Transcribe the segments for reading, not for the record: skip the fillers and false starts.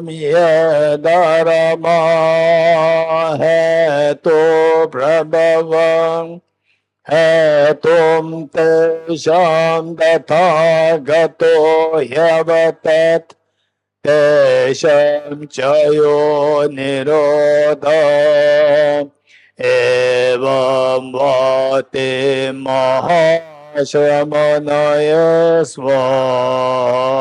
ye dharma hetu prabhavam hetum tesham tathagato yavatat tesham chayo nirodha evam vate mahashramanaya svam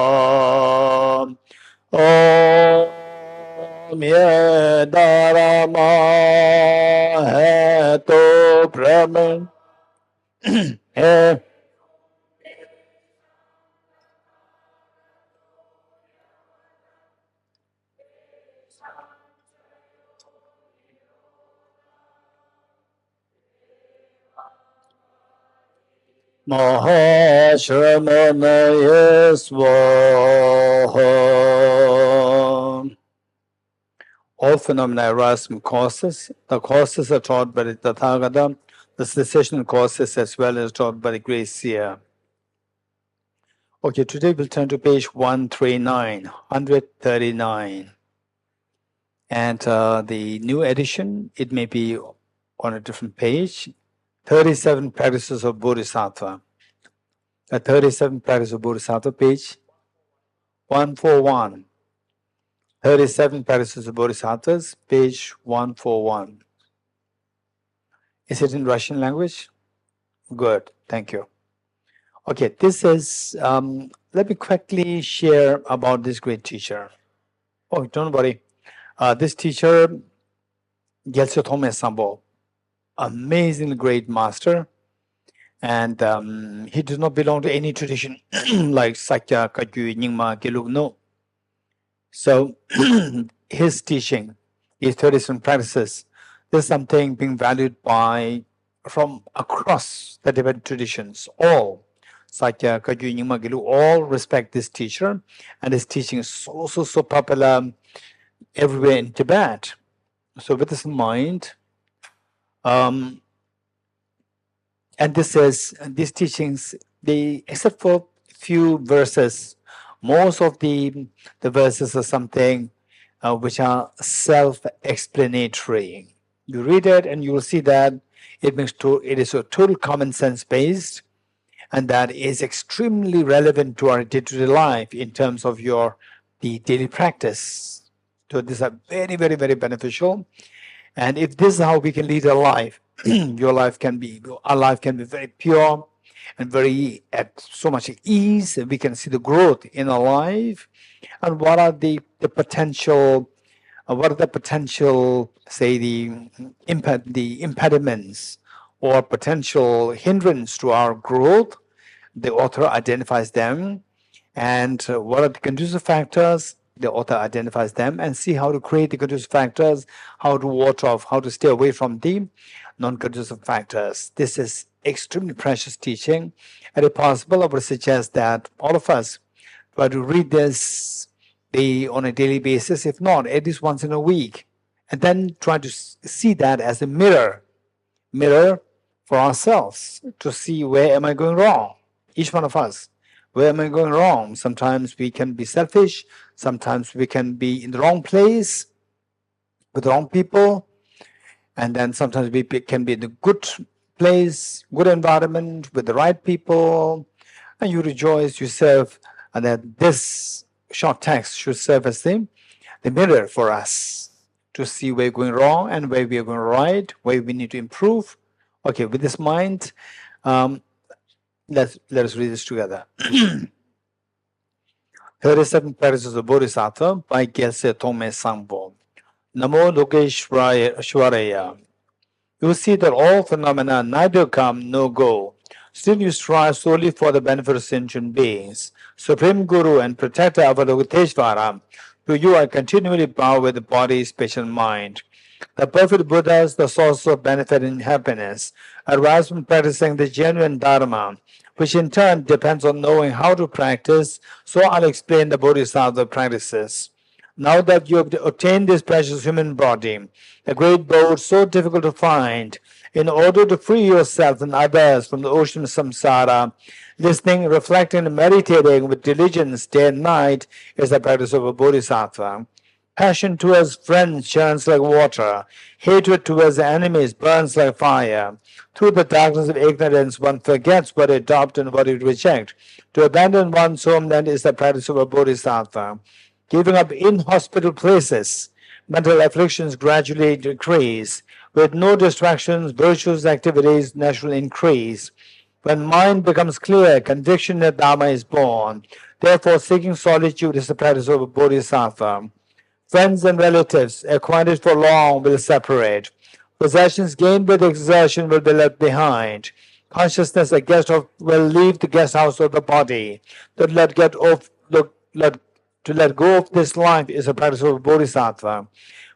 Om ye dharma hetu brahman he mahashramanaya swaha. All phenomena arise from causes. The causes are taught by the Tathagata, the cessation causes as well as taught by the great seer. Okay, today we'll turn to page 139, 139. And the new edition, it may be on a different page, 37 practices of Bodhisattva. The 37 practices of Bodhisattva, page 141. 37 practices of Bodhisattvas, page 141. Is it in Russian language? Good, thank you. Okay, this is, let me quickly share about this great teacher. Oh, don't worry. This teacher, Geshe Sambo, amazingly great master. And he does not belong to any tradition like Sakya, Kagyu, Nyingma, Gelug, no. So his teaching, his 37 practices, there's something being valued by from across the Tibetan traditions. All Sakya, Kagyu, Nyingma, Gelug, all respect this teacher, and his teaching is so popular everywhere in Tibet. So with this in mind, and this is these teachings, they except for few verses, most of the verses are something which are self-explanatory. You read it and you will see that it is a total common sense based, and that is extremely relevant to our day-to-day life in terms of the daily practice. So these are very beneficial. And if this is how we can lead our life, our life can be very pure and very at so much ease. We can see the growth in our life, and what are the potential, say the impediments or potential hindrance to our growth. The author identifies them, and what are the conducive factors. The author identifies them and see how to create the conducive factors, how to ward off, how to stay away from the non-conducive factors. This is extremely precious teaching, and if possible, I would suggest that all of us try to read this on a daily basis, if not, at least once in a week, and then try to see that as a mirror for ourselves to see where am I going wrong, each one of us. Where am I going wrong? Sometimes we can be selfish. Sometimes we can be in the wrong place with the wrong people. And then sometimes we can be in the good place, good environment with the right people. And you rejoice, you serve. And that this short text should serve as the mirror for us to see where we're going wrong and where we are going right, where we need to improve. Okay, with this mind, let us read this together. 37 practices of Bodhisattva by Geshe Sambo. Namo Lokeshwaraya. You see that all phenomena neither come nor go. Still you strive solely for the benefit of sentient beings. Supreme Guru and Protector Avalokiteshvara, to you I continually bow with the body, speech, and mind. The perfect Buddhas, the source of benefit and happiness, arise from practicing the genuine Dharma, which in turn depends on knowing how to practice. So I'll explain the Bodhisattva practices. Now that you have obtained this precious human body, the great Bodh so difficult to find, in order to free yourself and others from the ocean of samsara, listening, reflecting, and meditating with diligence day and night is the practice of a Bodhisattva. Passion towards friends churns like water. Hatred towards enemies burns like fire. Through the darkness of ignorance, one forgets what to adopt and what to reject. To abandon one's homeland is the practice of a bodhisattva. Giving up inhospitable places, mental afflictions gradually decrease. With no distractions, virtuous activities naturally increase. When mind becomes clear, conviction that Dharma is born. Therefore, seeking solitude is the practice of a bodhisattva. Friends and relatives, acquainted for long, will separate. Possessions gained with exertion will be left behind. Consciousness, a guest of, will leave the guest house of the body. To let go of this life is a practice of a bodhisattva.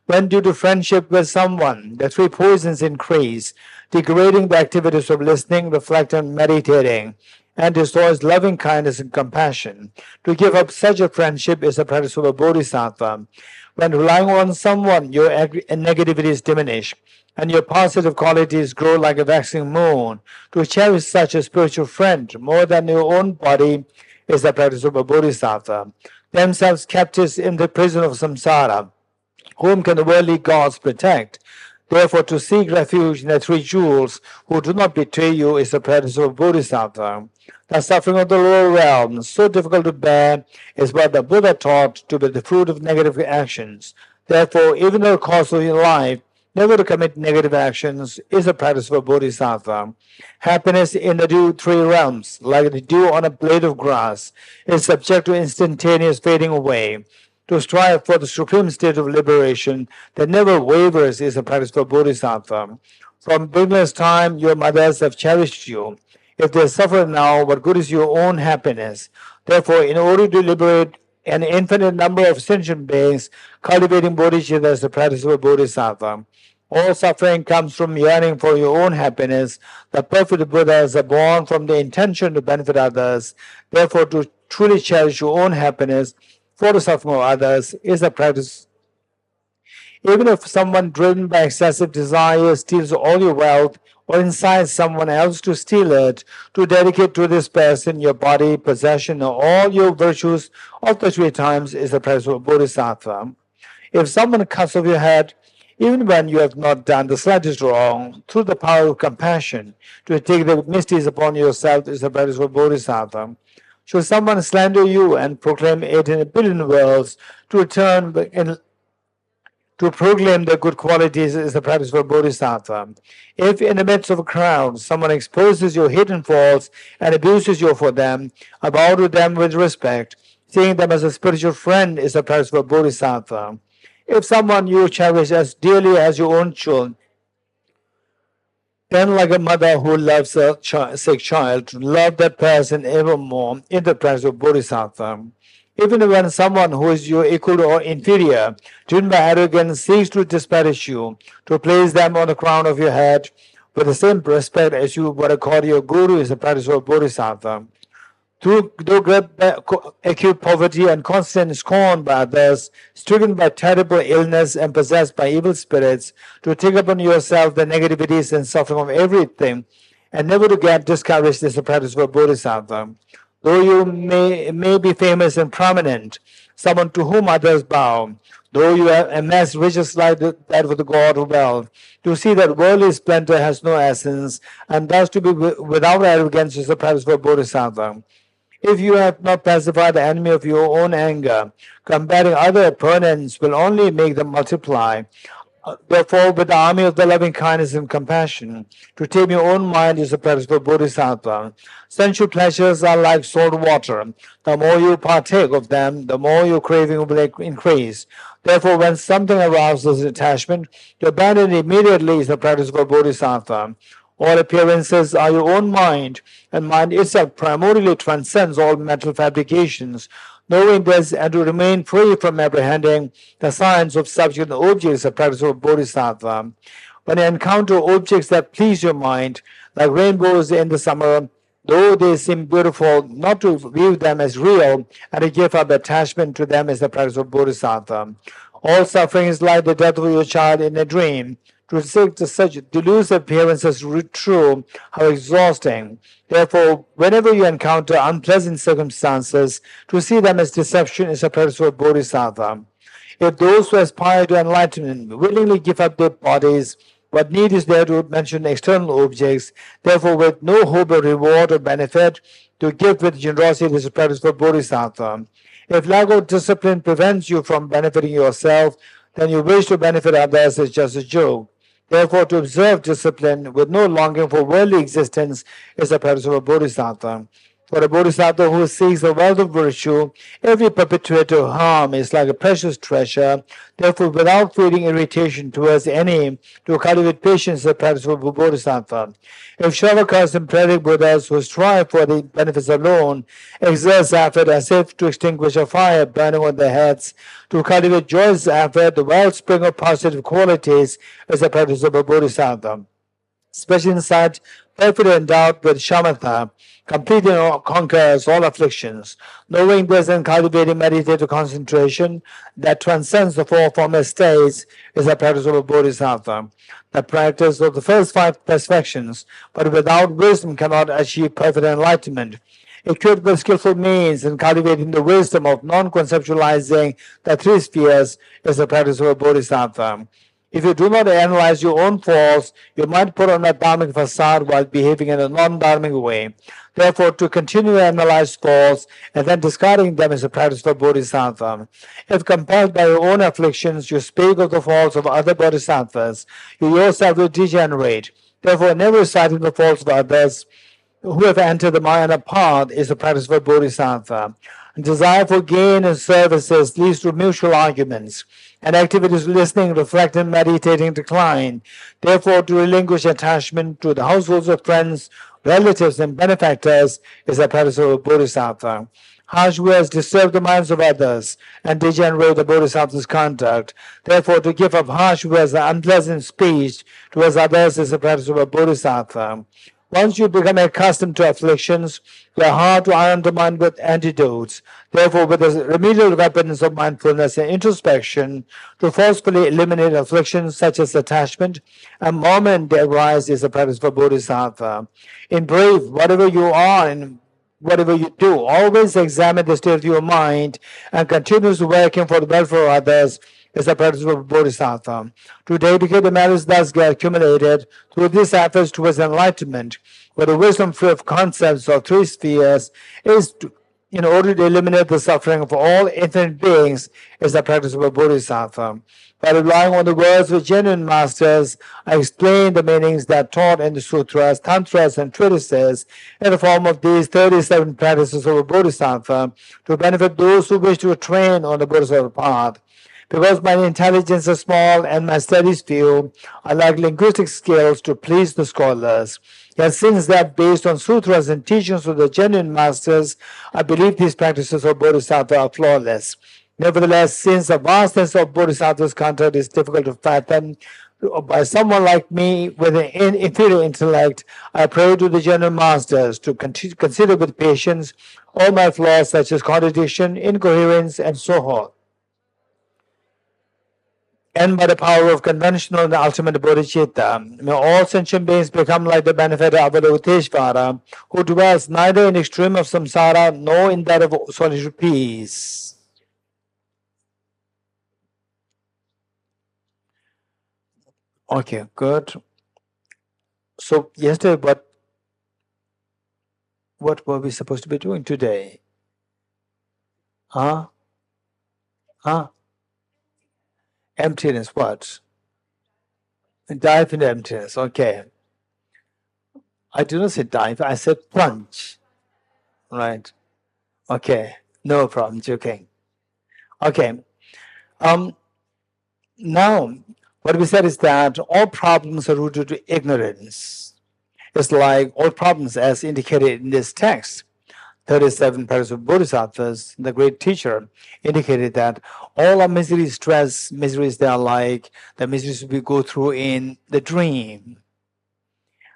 When due to friendship with someone, the three poisons increase, degrading the activities of listening, reflecting, and meditating, and destroys loving kindness and compassion. To give up such a friendship is a practice of a bodhisattva. When relying on someone, your negativities diminish, and your positive qualities grow like a waxing moon. To cherish such a spiritual friend more than your own body is the practice of a bodhisattva. Themselves captives in the prison of samsara, whom can the worldly gods protect? Therefore, to seek refuge in the three jewels who do not betray you is the practice of a bodhisattva. The suffering of the lower realms, so difficult to bear, is what the Buddha taught to be the fruit of negative actions. Therefore, even in the course of your life, never to commit negative actions is the practice of a bodhisattva. Happiness in the three realms, like the dew on a blade of grass, is subject to instantaneous fading away. To strive for the supreme state of liberation that never wavers is the practice of a bodhisattva. From beginner's time, your mothers have cherished you. If they suffer now, what good is your own happiness? Therefore, in order to liberate an infinite number of sentient beings, cultivating bodhicitta is the practice of a bodhisattva. All suffering comes from yearning for your own happiness. The perfect Buddhas are born from the intention to benefit others. Therefore, to truly cherish your own happiness for the suffering of others is a practice. Even if someone driven by excessive desire steals all your wealth or incites someone else to steal it, to dedicate to this person your body, possession, or all your virtues of the three times is the practice of a bodhisattva. If someone cuts off your head, even when you have not done the slightest wrong, through the power of compassion, to take the misdeeds upon yourself is the practice of a bodhisattva. Should someone slander you and proclaim it in a billion words, to proclaim the good qualities is the practice of a bodhisattva. If in the midst of a crowd someone exposes your hidden faults and abuses you for them, bow to them with respect. Seeing them as a spiritual friend is the practice of a bodhisattva. If someone you cherish as dearly as your own children, then like a mother who loves a sick child, to love that person evermore in the practice of bodhisattva. Even when someone who is your equal or inferior, driven by arrogance, seeks to disparage you, to place them on the crown of your head with the same respect as you would accord your guru is the practice of bodhisattva. Through great acute poverty and constant scorn by others, stricken by terrible illness and possessed by evil spirits, to take upon yourself the negativities and suffering of everything, and never to get discouraged is the practice of a bodhisattva. Though you may be famous and prominent, someone to whom others bow, though you have amassed riches like that of the god of wealth, to see that worldly splendor has no essence, and thus to be without arrogance is the practice of a bodhisattva. If you have not pacified the enemy of your own anger, combating other opponents will only make them multiply. Therefore, with the army of the loving kindness and compassion, to tame your own mind is the practice of a bodhisattva. Sensual pleasures are like salt water. The more you partake of them, the more your craving will increase. Therefore, when something arouses attachment, to abandon it immediately is the practice of a bodhisattva. All appearances are your own mind, and mind itself primordially transcends all mental fabrications. Knowing this and to remain free from apprehending the signs of subject and object is a practice of bodhisattva. When you encounter objects that please your mind, like rainbows in the summer, though they seem beautiful, not to view them as real and to give up attachment to them is the practice of bodhisattva. All suffering is like the death of your child in a dream. To seek such delusive appearances true, how exhausting. Therefore, whenever you encounter unpleasant circumstances, to see them as deception is a practice of bodhisattva. If those who aspire to enlightenment willingly give up their bodies, what need is there to mention external objects? Therefore, with no hope of reward or benefit, to give with generosity is a practice for Bodhisattva. If lack of discipline prevents you from benefiting yourself, then your wish to benefit others is just a joke. Therefore, to observe discipline with no longing for worldly existence is a practice of a Bodhisattva. For a Bodhisattva who seeks the wealth of virtue, every perpetuator of harm is like a precious treasure. Therefore, without feeling irritation towards any, to cultivate patience is a practice of a Bodhisattva. If Shravakas and Predic Buddhas who strive for the benefits alone exert effort as if to extinguish a fire burning on their heads, to cultivate joyous effort, the wellspring of positive qualities is a practice of a Bodhisattva. Especially in such perfect endowed with shamatha, completely conquers all afflictions, knowing this and cultivating meditative concentration that transcends the four former states is the practice of a Bodhisattva. The practice of the first five perfections, but without wisdom cannot achieve perfect enlightenment. Equipped with skillful means in cultivating the wisdom of non-conceptualizing the three spheres is the practice of a Bodhisattva. If you do not analyze your own faults, you might put on a dharmic facade while behaving in a non-dharmic way. Therefore, to continue to analyze faults and then discarding them is a practice for Bodhisattva. If compelled by your own afflictions, you speak of the faults of other Bodhisattvas, you yourself will degenerate. Therefore, never citing the faults of others who have entered the Mayana path is a practice for Bodhisattva. Desire for gain and services leads to mutual arguments, and activities listening, reflecting, meditating decline. Therefore, to relinquish attachment to the households of friends, relatives, and benefactors is a practice of a Bodhisattva. Harsh words disturb the minds of others and degenerate the Bodhisattva's conduct. Therefore, to give up harsh words and unpleasant speech towards others is a practice of a Bodhisattva. Once you become accustomed to afflictions, you are hard to undermine with antidotes. Therefore, with the remedial weapons of mindfulness and introspection, to forcefully eliminate afflictions such as attachment and moment they arise is a practice for Bodhisattva. In brief, whatever you are and whatever you do, always examine the state of your mind and continuously working for the welfare of others is the practice of a Bodhisattva. To dedicate the merits thus get accumulated through these efforts towards enlightenment, where the wisdom free of concepts of three spheres is in order to eliminate the suffering of all infinite beings, is the practice of a Bodhisattva. By relying on the words of genuine masters, I explain the meanings that taught in the sutras, tantras, and treatises in the form of these 37 practices of a Bodhisattva to benefit those who wish to train on the Bodhisattva path. Because my intelligence is small and my studies few, I lack linguistic skills to please the scholars. Yet since they are based on sutras and teachings of the genuine masters, I believe these practices of Bodhisattva are flawless. Nevertheless, since the vastness of Bodhisattva's content is difficult to fathom by someone like me with an inferior intellect, I pray to the genuine masters to consider with patience all my flaws such as contradiction, incoherence, and so on. And by the power of conventional and ultimate bodhicitta, may all sentient beings become like the benefactor Avalokiteshvara, who dwells neither in the extreme of samsara nor in that of solitary peace. Okay, good. So yesterday, what were we supposed to be doing today? Huh? Emptiness, what? Dive into emptiness, okay. I did not say dive, I said plunge. Right. Okay, no problem, joking. Okay. Now, what we said is that all problems are rooted to ignorance. It's like all problems as indicated in this text. 37 pairs of bodhisattvas, the great teacher, indicated that all our miseries, stress, miseries they are like the miseries we go through in the dream.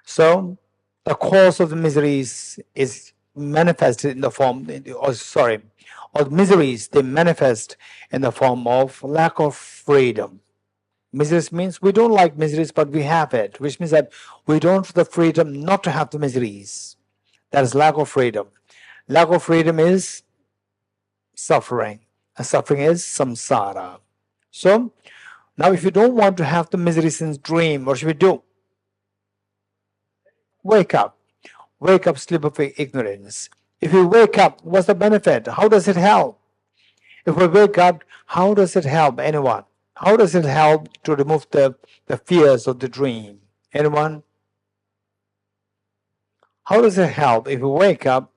So the cause of the miseries is manifested in the form, all the miseries they manifest in the form of lack of freedom. Miseries means we don't like miseries, but we have it, which means that we don't have the freedom not to have the miseries. That is lack of freedom. Lack of freedom is suffering, and suffering is samsara. So now if you don't want to have the misery since dream, what should we do? Wake up. Wake up, sleep of ignorance. If you wake up, what's the benefit? How does it help? If we wake up, how does it help anyone? How does it help to remove the fears of the dream? Anyone? How does it help if you wake up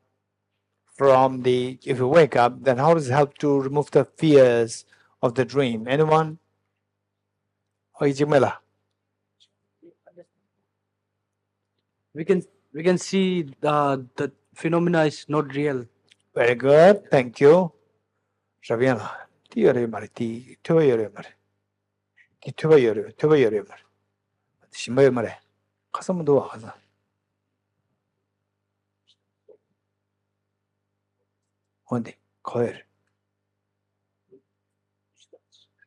if you wake up, then how does it help to remove the fears of the dream? Anyone? We can see the phenomena is not real. Very good. Thank you. Raviana. Tiore mari ti toyore mari. Ti toyore mari. Shimbayo mari. Kasam do haza. Onde koyer.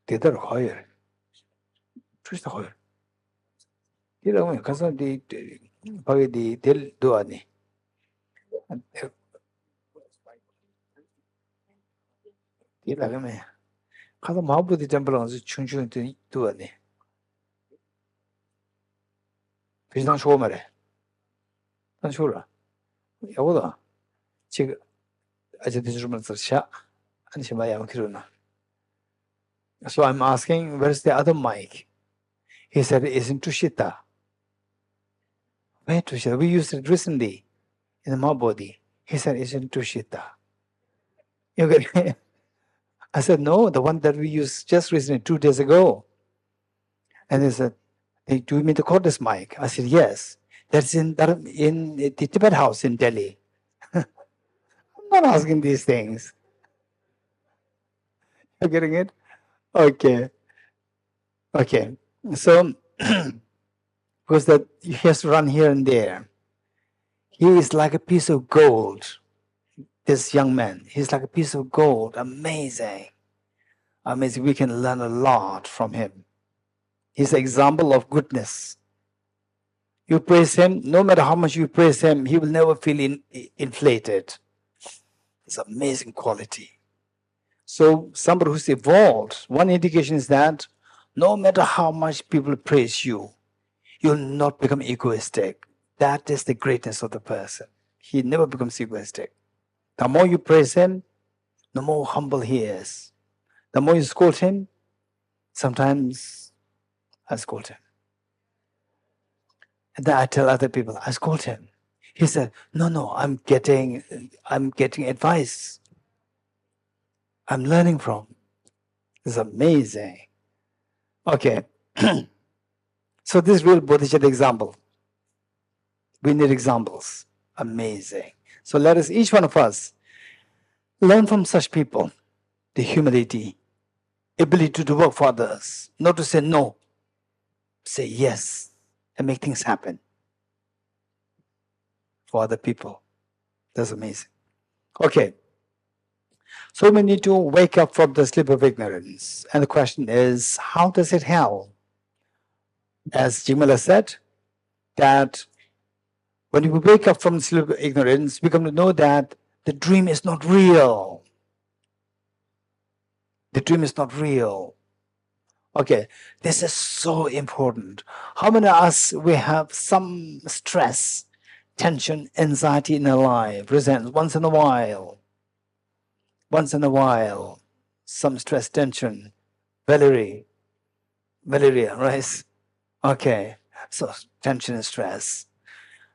Dedar koyer. Twista koyer. Tira kasam di pagi di del do ani. Tira kame. Kasam Mahabodhi temple on chung do ani. 비상 쇼 말해. 난 쇼라. 여보다 지금 아직도 좀 샤 아니시 마야 그러나. So I'm asking, where's the other mic? He said, it's in Tushita. Where Tushita? We used it recently in the Mahabodhi. He said, it's in Tushita. You get it? I said, no, the one that we used just recently, 2 days ago. And he said, hey, do you mean to call this mic? I said, yes. That's in the Tibet house in Delhi. I'm not asking these things. You're getting it? Okay. Okay. So, because that he has to run here and there. He is like a piece of gold. This young man, he's like a piece of gold. Amazing. Amazing. We can learn a lot from him. He's an example of goodness. You praise him, no matter how much you praise him, he will never feel inflated. It's amazing quality. So somebody who's evolved, one indication is that no matter how much people praise you, you'll not become egoistic. That is the greatness of the person. He never becomes egoistic. The more you praise him, the more humble he is. The more you scold him, sometimes I scold him. And then I tell other people, I scold him. He said, no, I'm getting advice. I'm learning from. It's amazing. Okay. So this real Bodhisattva example. We need examples. Amazing. So let us, each one of us, learn from such people the humility, ability to work for others, not to say no, say yes, and make things happen for other people. That's amazing. Okay. So we need to wake up from the sleep of ignorance. And the question is, how does it help? As Jimala said, that when we wake up from the sleep of ignorance, we come to know that the dream is not real. The dream is not real. Okay, this is so important. How many of us, we have some stress, tension, anxiety in our life, presents once in a while. Once in a while, some stress, tension, Valeria, right? Okay, so tension and stress.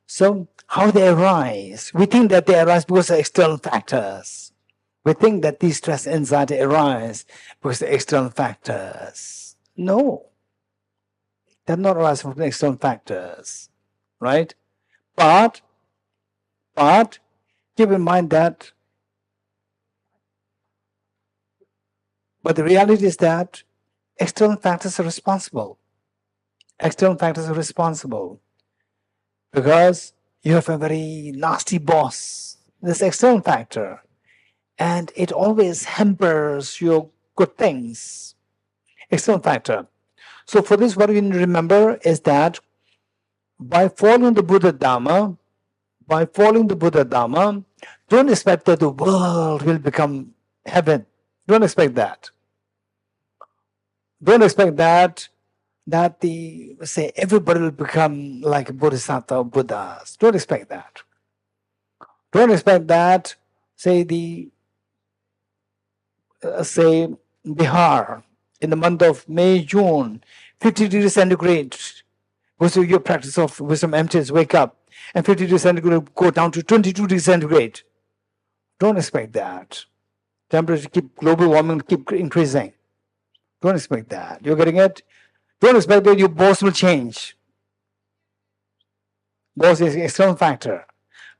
So how they arise? We think that they arise because of external factors. We think that these stress, anxiety arise because of external factors. No, they're not arising from the external factors, right? But keep in mind that, but the reality is that external factors are responsible. External factors are responsible because you have a very nasty boss, this external factor, and it always hampers your good things. External factor. So for this, what we need to remember is that by following the Buddha Dhamma, don't expect that the world will become heaven. Don't expect that. Don't expect that say everybody will become like Bodhisattva or Buddhas. Don't expect that. Don't expect that, say say Bihar, in the month of May, June, 50 degrees centigrade, because of your practice of wisdom emptiness, wake up, and 50 degrees centigrade go down to 22 degrees centigrade. Don't expect that. Temperature keep, global warming keep increasing. Don't expect that. You're getting it? Don't expect that your boss will change. Boss is an external factor.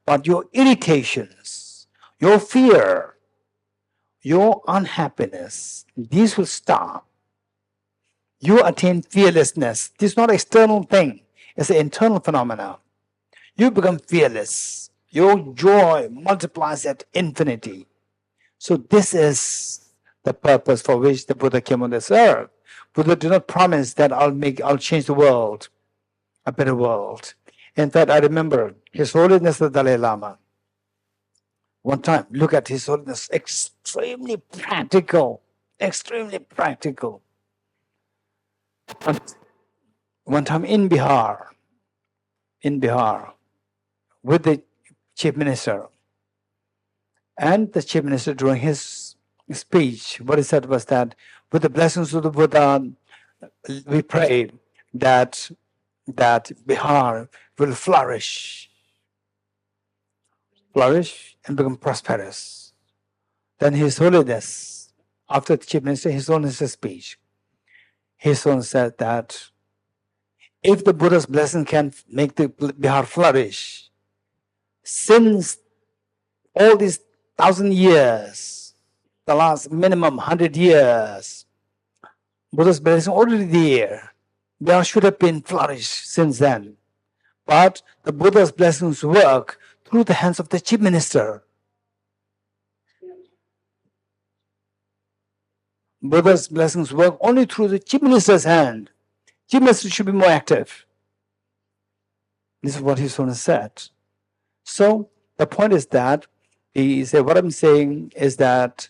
But your irritations, your fear, your unhappiness, these will stop. You attain fearlessness. This is not an external thing. It's an internal phenomenon. You become fearless. Your joy multiplies at infinity. So this is the purpose for which the Buddha came on this earth. Buddha did not promise that I'll change the world, a better world. In fact, I remember His Holiness the Dalai Lama. One time, look at His Holiness, extremely practical, extremely practical. One time in Bihar, with the chief minister, and the chief minister during his speech, what he said was that with the blessings of the Buddha, we pray that Bihar will flourish and become prosperous. Then His Holiness, after the chief minister, His Holiness' speech, His Holiness said that if the Buddha's blessing can make the Bihar flourish, since all these 1,000 years, the last minimum 100 years, Buddha's blessing already there. Bihar should have been flourished since then. But the Buddha's blessings work through the hands of the chief minister. Buddha's blessings work only through the chief minister's hand. Chief minister should be more active. This is what His Holiness said. So the point is that what I'm saying is that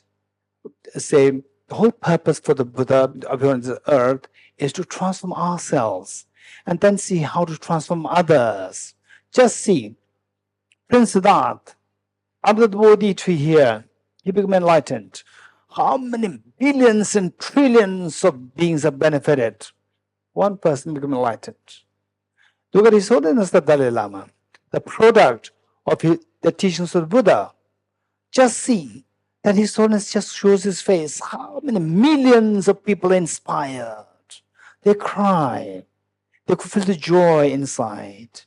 the whole purpose for the Buddha on this earth is to transform ourselves and then see how to transform others. Just see, Prince Siddhartha, under the Bodhi tree here, he became enlightened. How many billions and trillions of beings are benefited? One person became enlightened. Look at His Holiness the Dalai Lama, the product of the teachings of the Buddha. Just see that His Holiness just shows His face. How many millions of people are inspired? They cry. They could feel the joy inside.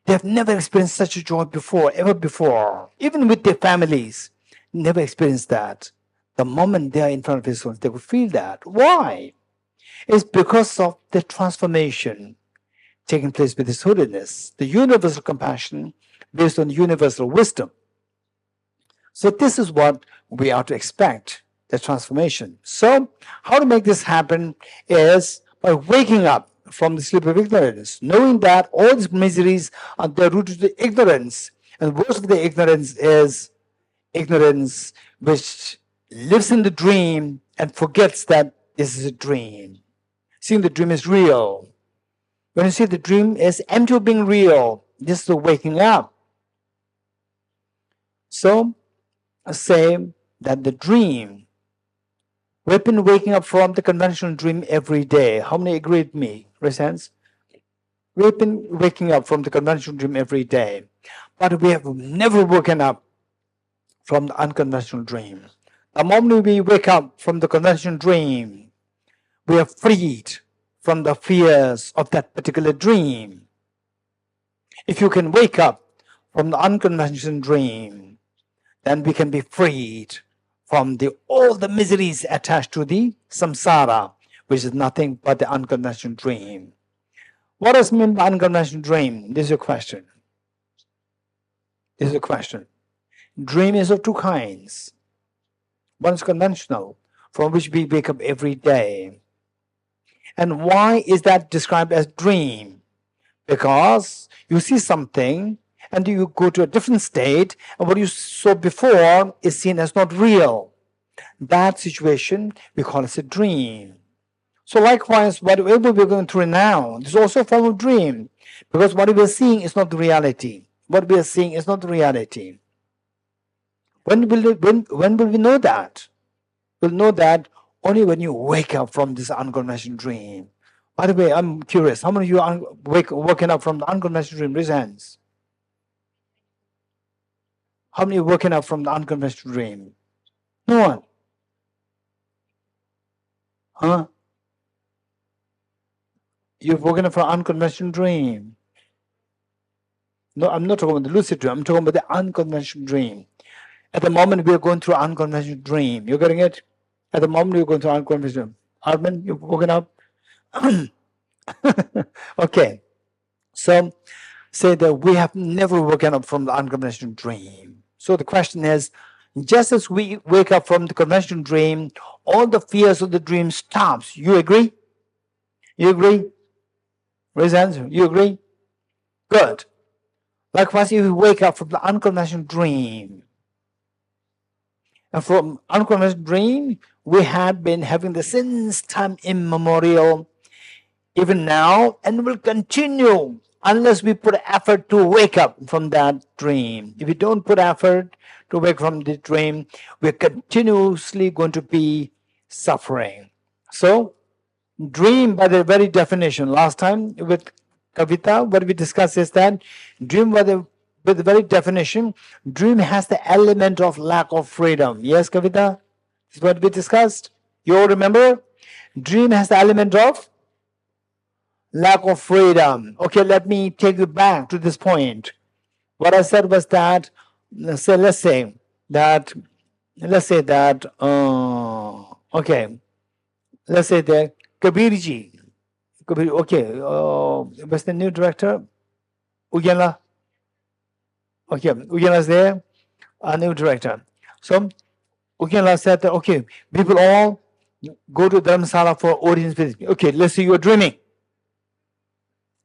They have never experienced such a joy before, ever before. Even with their families, never experienced that. The moment they are in front of His Holiness, they could feel that. Why? It's because of the transformation taking place with His Holiness, the universal compassion based on universal wisdom. So this is what we are to expect, the transformation. So how to make this happen is by waking up from the sleep of ignorance, knowing that all these miseries are rooted to ignorance. And worst of the ignorance is ignorance which lives in the dream and forgets that this is a dream. Seeing the dream is real. When you see the dream is empty of being real, this is the waking up. So, say that the dream, we've been waking up from the conventional dream every day. How many agree with me? Raise hands. We've been waking up from the conventional dream every day, but we have never woken up from the unconventional dream. The moment we wake up from the conventional dream, we are freed from the fears of that particular dream. If you can wake up from the unconventional dream, then we can be freed from all the miseries attached to the samsara, which is nothing but the unconventional dream. What does it mean by unconventional dream? This is a question. Dream is of two kinds. One is conventional, from which we wake up every day. And why is that described as dream? Because you see something and you go to a different state, and what you saw before is seen as not real. That situation, we call it a dream. So likewise, whatever we're going through now, this is also a form of dream. Because what we are seeing is not the reality. What we are seeing is not the reality. When will we know that? We'll know that only when you wake up from this unconventional dream. By the way, I'm curious, how many of you are woken up from the unconventional dream? Raise hands. How many are woken up from the unconventional dream? No one. Huh? You've woken up from an unconventional dream. No, I'm not talking about the lucid dream. I'm talking about the unconventional dream. At the moment, we are going through an unconventional dream. You're getting it? At the moment, we're going through unconventional dream. Armin, you've woken up? Okay. So, say that we have never woken up from the unconventional dream. So the question is, just as we wake up from the conventional dream, all the fears of the dream stops. You agree? You agree? Raise hands. You agree? Good. Likewise, if you wake up from the unconventional dream, and from unconventional dream, we have been having this since time immemorial, even now, and will continue unless we put effort to wake up from that dream. If we don't put effort to wake from the dream, we're continuously going to be suffering. So, dream by the very definition, last time with Kavita, what we discussed is that dream by the very definition, dream has the element of lack of freedom. Yes, Kavita? This is what we discussed. You all remember? Dream has the element of lack of freedom. Okay, let me take you back to this point. What I said was that, let's say that, Kabirji, what's the new director? Ujala. Okay, Ujala's there, a new director. So, Ujala said that, okay, people all go to Dharamsala for audience with me. Okay, let's say you're dreaming.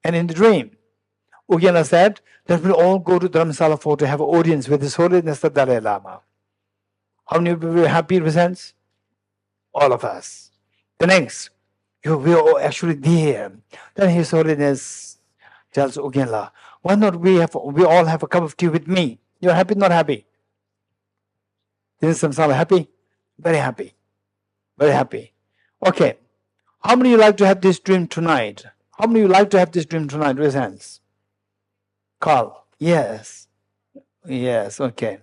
And in the dream, Ujala said that we'll all go to Dharamsala for to have an audience with His Holiness the Dalai Lama. How many people were happy presents? All of us. The next, we are all actually there. Then His Holiness tells Ujala, why not we all have a cup of tea with me? You're happy, not happy? Is Samsala happy? Very happy. Very happy. Okay. How many of you like to have this dream tonight? How many of you like to have this dream tonight? Raise hands. Carl. Yes. Yes. Okay.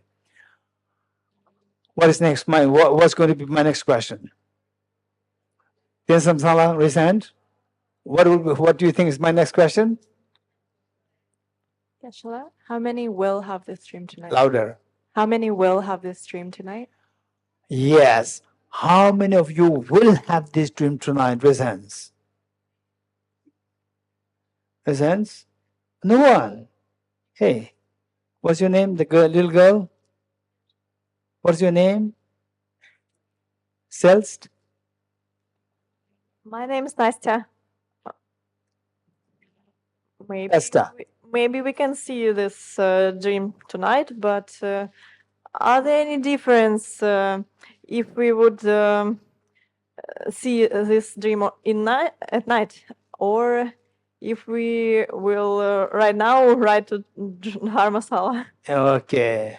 What is next? What's going to be my next question? Then Samsala, raise hand. What do you think is my next question? Geshe, how many will have this dream tonight? Louder. How many will have this dream tonight? Yes. How many of you will have this dream tonight? Raise hands. Raise hands. No one. Hey, what's your name? The little girl? What's your name? Selst? My name is Nastya. Esther. Maybe we can see this dream tonight, but are there any difference if we would see this dream at night, or if we will right now write to Dharmasala? Okay.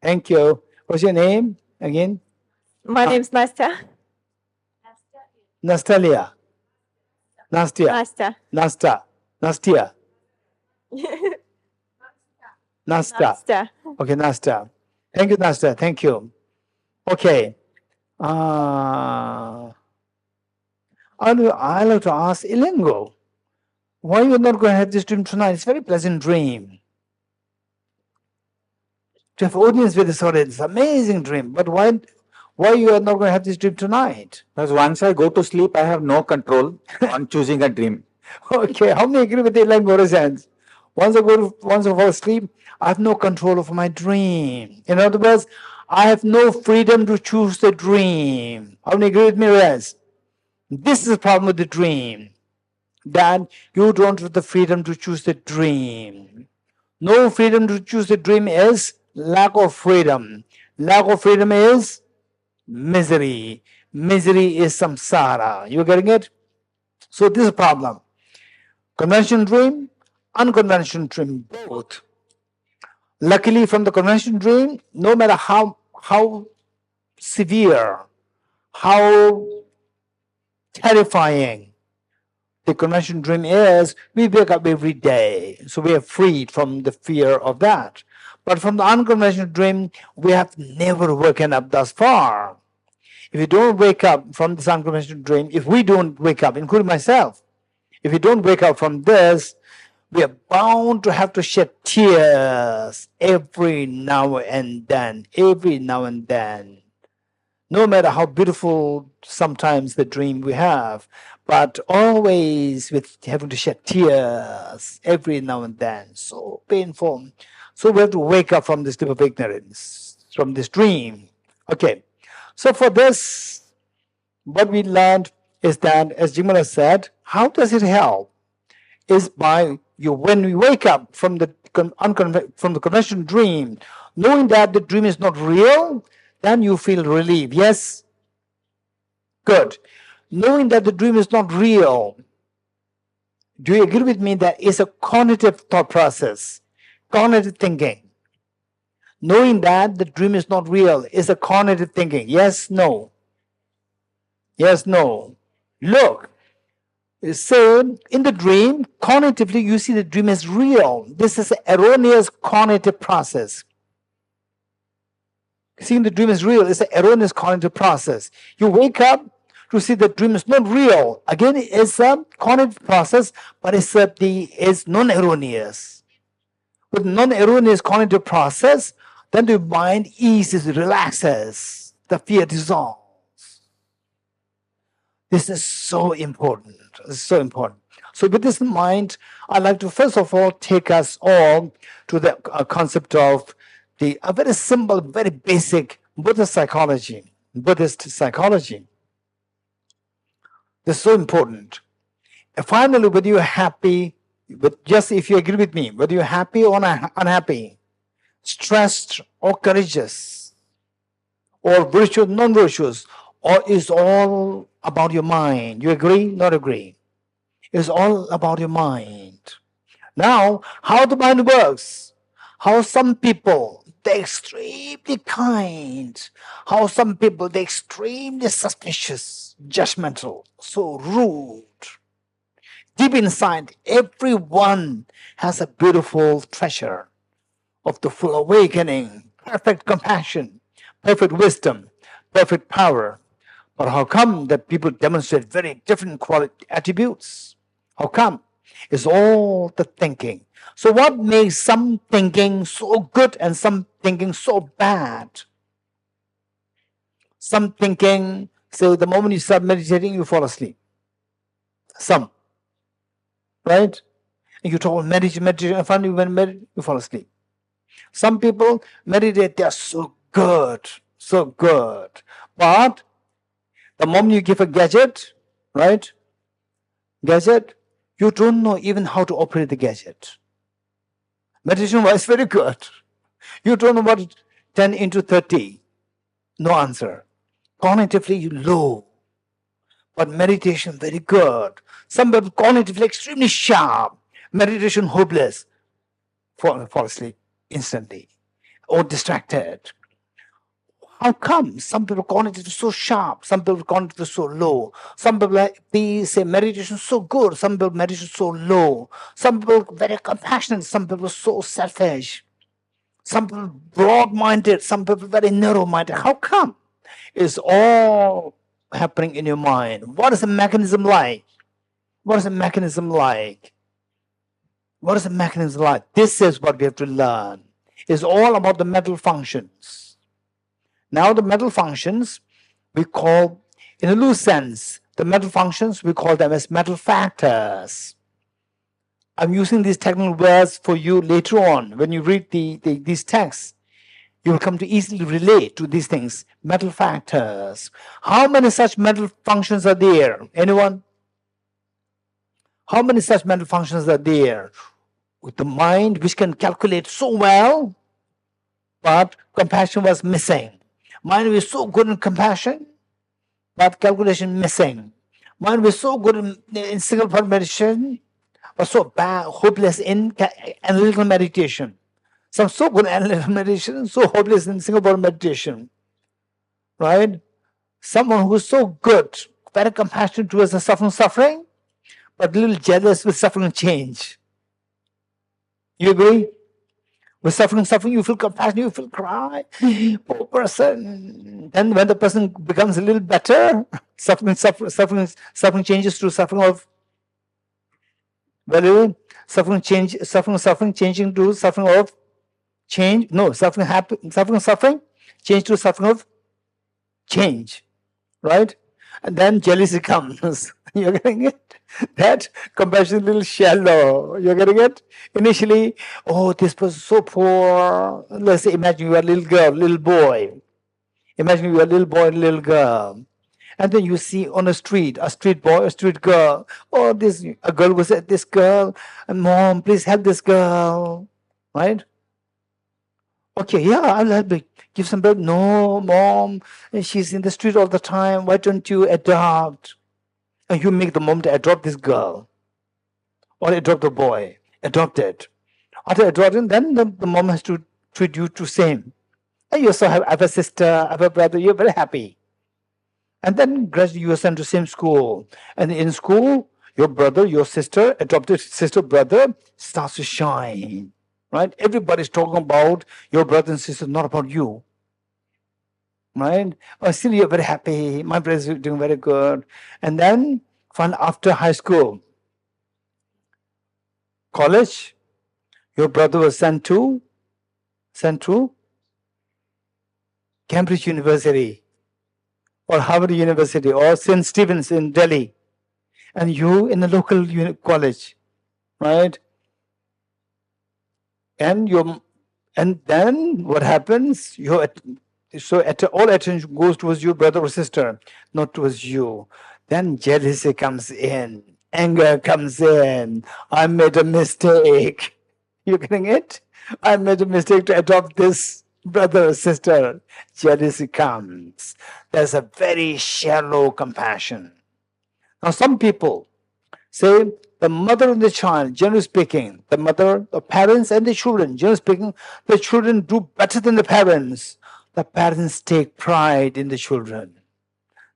Thank you. What's your name again? My name is Nastya. Nastalia. Nastya. Nastya. Nasta. Nastia. Nasta. Nastya. Okay, Nasta. Thank you, Nasta. Thank you. Okay. I like to ask Ilingo, why you're not going to have this dream tonight? It's a very pleasant dream. To have audience with this audience, amazing dream. But why you are not going to have this dream tonight? Because once I go to sleep, I have no control on choosing a dream. Okay, how many agree with Ilingo's hands? Once I fall asleep, I have no control over my dream. In other words, I have no freedom to choose the dream. How many agree with me, Rez? This is the problem with the dream. That you don't have the freedom to choose the dream. No freedom to choose the dream is lack of freedom. Lack of freedom is misery. misery is samsara. You getting it? So this is a problem. Conventional dream, unconventional dream, both. Luckily, from the conventional dream, no matter how severe, how terrifying the conventional dream is, we wake up every day. So we are freed from the fear of that. But from the unconventional dream, we have never woken up thus far. If you don't wake up from this unconventional dream, if we don't wake up, including myself, if we don't wake up from this, we are bound to have to shed tears every now and then, no matter how beautiful sometimes the dream we have, but always with having to shed tears every now and then, so painful. So we have to wake up from this type of ignorance, from this dream. Okay, so for this, what we learned is that, as Jimala said, how does it help? Is by you, when we wake up from the conventional dream, knowing that the dream is not real, then you feel relief. Yes? Good. Knowing that the dream is not real, do you agree with me that it's a cognitive thought process, cognitive thinking? Knowing that the dream is not real is a cognitive thinking. Yes, no? Yes, no? Look. So, in the dream, cognitively, you see the dream as real. This is an erroneous cognitive process. Seeing the dream is real is an erroneous cognitive process. You wake up to see the dream is not real. Again, it's a cognitive process, but it's non-erroneous. With non-erroneous cognitive process, then the mind eases, relaxes, the fear dissolves. This is so important. It's so important. So with this in mind, I'd like to first of all take us all to the concept of a very simple, very basic Buddhist psychology. This is so important. And finally, whether you're happy, just if you agree with me, whether you're happy or unhappy, stressed or courageous, or virtuous, non-virtuous, or is all about your mind. You agree? Not agree? It's all about your mind. Now, how the mind works, how some people, they're extremely kind, how some people, they're extremely suspicious, judgmental, so rude. Deep inside, everyone has a beautiful treasure of the full awakening, perfect compassion, perfect wisdom, perfect power. But how come that people demonstrate very different quality attributes? How come? It's all the thinking. So what makes some thinking so good and some thinking so bad? Some thinking, say the moment you start meditating, you fall asleep. Some. Right? And you talk about meditation, and finally when you meditate, you fall asleep. Some people meditate, they are so good. But the moment you give a gadget, right? Gadget, you don't know even how to operate the gadget. Meditation was very good. You don't know what 10 into 30. No answer. Cognitively, you low. But meditation, very good. Some people cognitively extremely sharp. Meditation, hopeless. Fall asleep instantly. Or distracted. How come some people cognitive so sharp, some people cognitive so low? Some people they say meditation so good, some people meditation so low. Some people very compassionate, some people so selfish. Some people broad-minded, some people very narrow-minded. How come? It's all happening in your mind. What is the mechanism like? What is the mechanism like? What is the mechanism like? This is what we have to learn. It's all about the mental functions. Now the mental functions, we call, in a loose sense, the mental functions, we call them as mental factors. I'm using these technical words for you later on. When you read these texts, you will come to easily relate to these things. Mental factors. How many such mental functions are there? Anyone? How many such mental functions are there? With the mind which can calculate so well, but compassion was missing. Mind was so good in compassion, but calculation missing. One was so good in single point meditation, but so bad, hopeless in analytical meditation. Some so good in analytical meditation, so hopeless in single point meditation. Right? Someone who's so good, very compassionate towards the suffering, but a little jealous with suffering change. You agree? With suffering, you feel compassion, you feel cry. Poor person. Then when the person becomes a little better, suffering changes to suffering of value. Suffering changing to suffering of change. No, suffering change to suffering of change. Right? And then jealousy comes. You're getting it? That compassion is a little shallow. You're getting it? Initially, oh, this person is so poor. Let's say, imagine you are a little girl, little boy. Imagine you are a little boy, little girl. And then you see on a street boy, a street girl. Oh, a girl was at this girl. And mom, please help this girl. Right? Okay, yeah, I'll help you. Give some bread. No, mom, she's in the street all the time. Why don't you adopt? And you make the mom to adopt this girl. Or adopt the boy. Adopt it. After adopting, then the mom has to treat you to same. And you also have a sister, have a brother. You're very happy. And then gradually you are sent to same school. And in school, your brother, your sister, adopted sister, brother, starts to shine. Right? Everybody's talking about your brother and sister, not about you. Right? Oh, still you're very happy. My brother is doing very good. And then, after high school, college, your brother was sent to Cambridge University or Harvard University or St. Stephen's in Delhi. And you in a local college. Right? And then what happens? All attention goes towards your brother or sister, not towards you. Then jealousy comes in, anger comes in. I made a mistake. You getting it? I made a mistake to adopt this brother or sister. Jealousy comes. There's a very shallow compassion. Now, some people say, the mother and the child, generally speaking, the parents and the children, generally speaking, the children do better than the parents. The parents take pride in the children.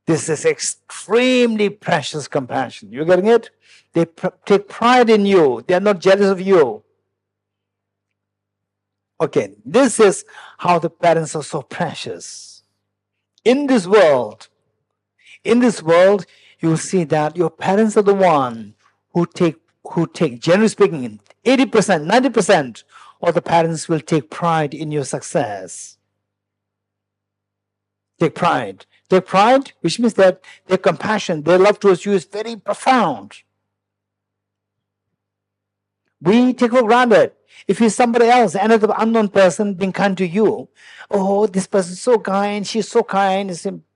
This is extremely precious compassion. You getting it? They take pride in you. They are not jealous of you. Okay, this is how the parents are so precious. In this world, you will see that your parents are the one who take, generally speaking, 80%, 90% of the parents will take pride in your success. Take pride, which means that their compassion, their love towards you is very profound. We take for granted. If it's somebody else, another unknown person being kind to you, oh, this person is so kind, she's so kind.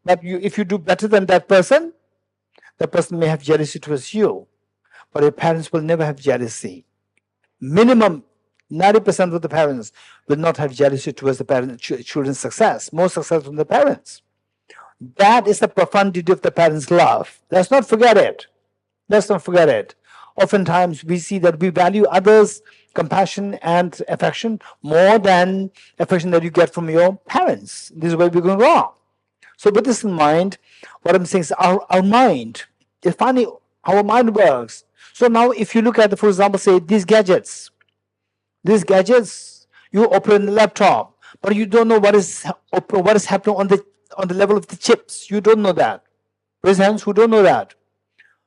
But if you do better than that person may have jealousy towards you. But your parents will never have jealousy. Minimum 90% of the parents will not have jealousy towards the children's success, more success from the parents. That is the profundity of the parents' love. Let's not forget it. Oftentimes we see that we value others' compassion and affection more than affection that you get from your parents. This is where we're going wrong. So with this in mind, what I'm saying is our mind is funny how our mind works. So now if you look at, for example, say these gadgets, you open the laptop, but you don't know what is happening on the level of the chips. You don't know that. Raise hands who don't know that.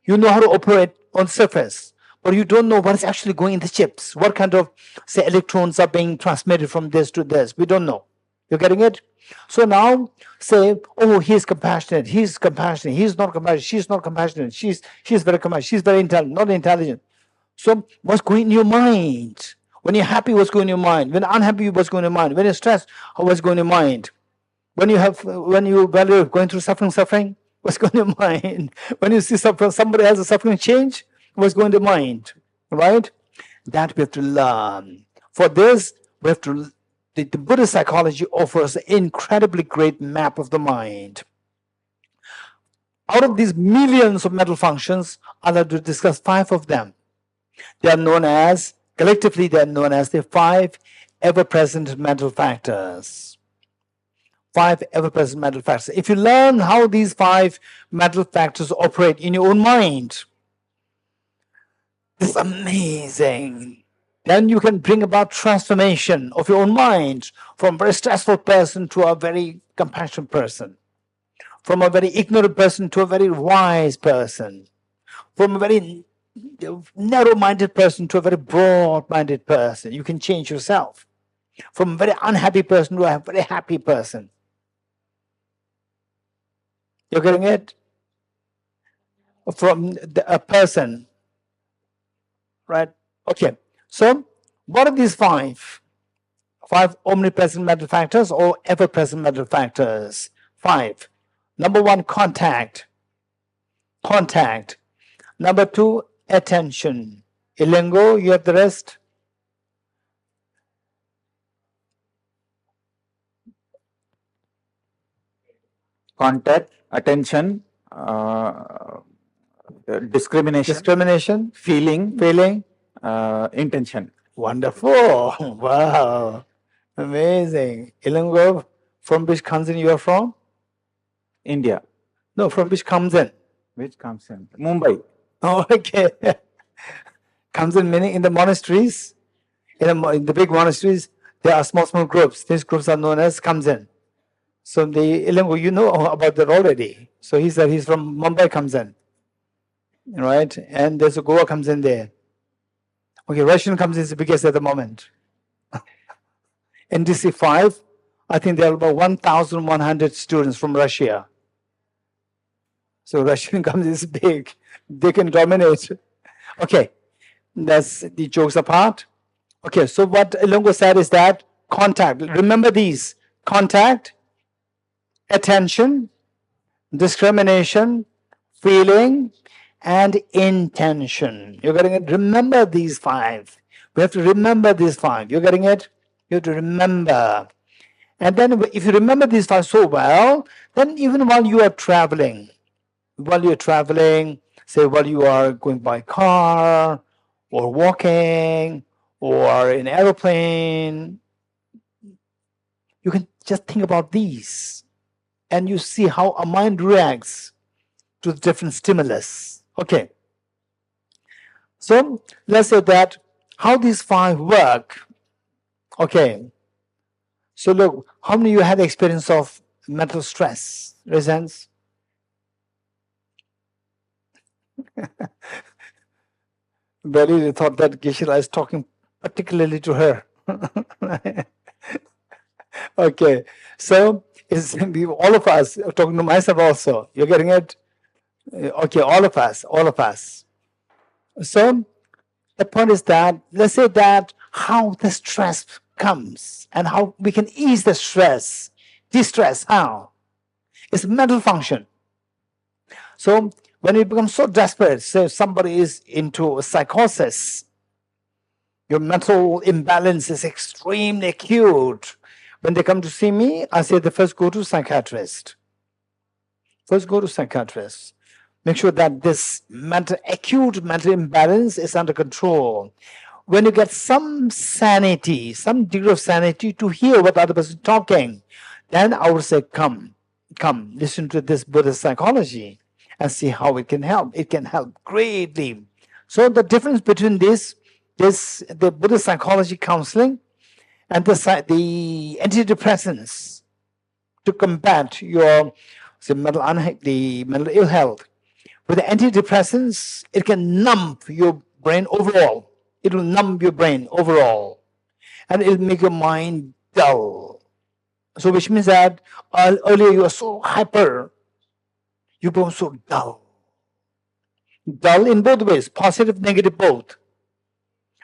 You know how to operate on surface, but you don't know what is actually going in the chips. What kind of, say, electrons are being transmitted from this to this. We don't know. You're getting it? So now say, oh, he's compassionate, he's not compassionate, she's not compassionate, she's very compassionate, she's very intelligent, not intelligent. So what's going in your mind? When you're happy, what's going in your mind? When unhappy, what's going in your mind? When you're stressed, what's going in your mind? When you value going through suffering, what's going in your mind? When you see somebody else suffering change, what's going in your mind? Right? That we have to learn. For this, we have to. The Buddhist psychology offers an incredibly great map of the mind. Out of these millions of mental functions, I'd like to discuss 5 of them. They are known as, collectively they are known as the 5 ever-present mental factors. 5 ever-present mental factors. If you learn how these 5 mental factors operate in your own mind, this is amazing. Then you can bring about transformation of your own mind from a very stressful person to a very compassionate person, from a very ignorant person to a very wise person, from a very narrow-minded person to a very broad-minded person. You can change yourself from a very unhappy person to a very happy person. You're getting it? From a person, right? Okay. So, what are these 5? 5 omnipresent mental factors or ever-present mental factors? 5. Number 1, contact. Contact. Number 2, attention. Ilengo, you have the rest? Contact, attention, discrimination, feeling, intention. Wonderful. Wow. Amazing. Ilengo, from which kanzen you are from? India. No, from which kanzen? Which comes in? Mumbai. Oh, okay. Kanzen meaning in the monasteries, in the big monasteries, there are small groups. These groups are known as kanzen. So the Ilengo, you know about that already. So he said he's from Mumbai kanzen, right? And there's a Goa comes in there. Okay, Russian comes in is the biggest at the moment. NDC 5, I think there are about 1,100 students from Russia. So Russian comes is big. They can dominate. Okay, that's the jokes apart. Okay, so what Ilengo said is that contact, remember these: contact, attention, discrimination, feeling, and intention. You're getting it? Remember these 5. We have to remember these 5. You're getting it? You have to remember. And then if you remember these 5 so well, then even while you are traveling, say while you are going by car or walking or in an aeroplane, you can just think about these and you see how a mind reacts to the different stimulus. Okay. So let's say that how these 5 work. Okay. So look, how many of you had experience of mental stress? Raise hands. Barely thought that Geshe is talking particularly to her. Okay, so it's all of us, talking to myself also. You're getting it? Okay, all of us. So the point is that, let's say that how the stress comes and how we can ease the stress, distress, how? It's a mental function. So when you become so desperate, say somebody is into a psychosis, your mental imbalance is extremely acute. When they come to see me, I say, first go to psychiatrist. First go to psychiatrist. Make sure that this acute mental imbalance is under control. When you get some sanity, some degree of sanity to hear what the other person is talking, then I would say, come, listen to this Buddhist psychology and see how it can help. It can help greatly. So the difference between the Buddhist psychology counseling and the antidepressants to combat your the mental ill health. With the antidepressants, it can numb your brain overall. It will numb your brain overall. And it will make your mind dull. So which means that earlier you were so hyper, you become so dull. Dull in both ways, positive, negative, both.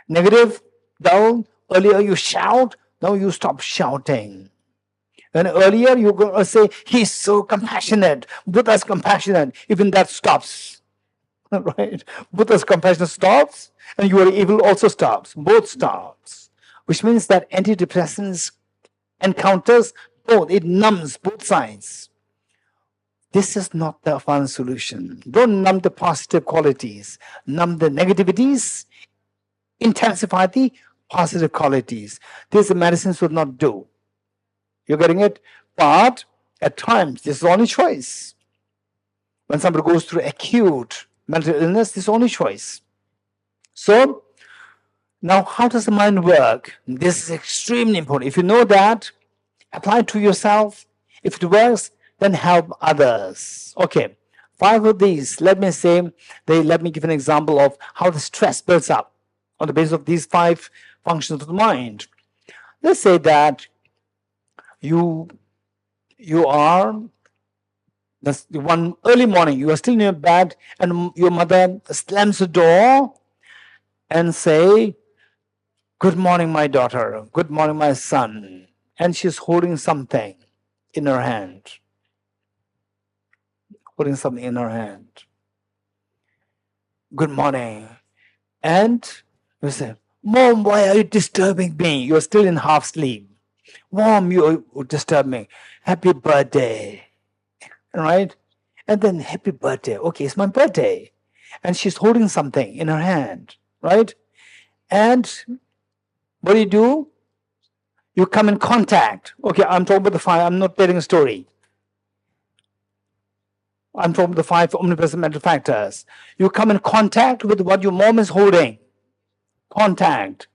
Negative, dull, earlier you shout, now you stop shouting. And earlier you were going to say, he's so compassionate, Buddha's compassionate, even that stops. Right? Buddha's compassion stops, and your evil also stops, both stops. Which means that antidepressants encounters both, it numbs both sides. This is not the fun solution. Don't numb the positive qualities. Numb the negativities. Intensify the positive qualities. These medicines will not do. You're getting it? But at times, this is the only choice. When somebody goes through acute mental illness, this is the only choice. So, now how does the mind work? This is extremely important. If you know that, apply it to yourself. If it works, then help others. Okay, 5 of these, let me give an example of how the stress builds up on the basis of these 5 functions of the mind. Let's say that you are, one early morning, you are still in your bed and your mother slams the door and say, "Good morning, my daughter. Good morning, my son." And she's holding something in her hand. Holding something in her hand. "Good morning." And you say, "Mom, why are you disturbing me? You're still in half sleep. Mom, you disturb me. Happy birthday." Right? And then, "Happy birthday." Okay, it's my birthday. And she's holding something in her hand. Right? And what do? You come in contact. Okay, I'm talking about the 5. I'm not telling a story. I'm talking about the 5 omnipresent mental factors. You come in contact with what your mom is holding. Contact.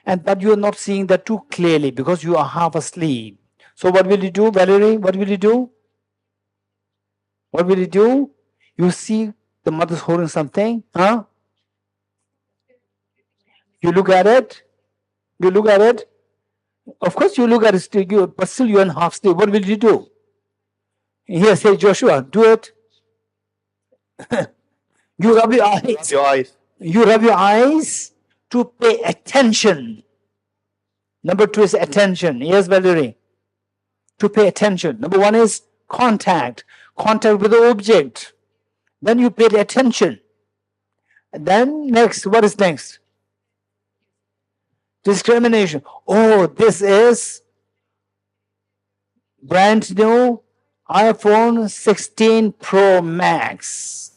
But you are not seeing that too clearly because you are half asleep. So what will you do, Valerie? What will you do? What will you do? You see the mother's holding something. Huh? You look at it. You look at it. Of course you look at it still, but still you're in half sleep. What will you do? Here, say, Joshua, do it. You rub your eyes. You rub your eyes to pay attention. Number 2 is attention. Yes, Valerie. To pay attention. Number 1 is contact. Contact with the object. Then you paid attention. And then next, what is next? Discrimination. Oh, this is brand new iPhone 16 Pro Max.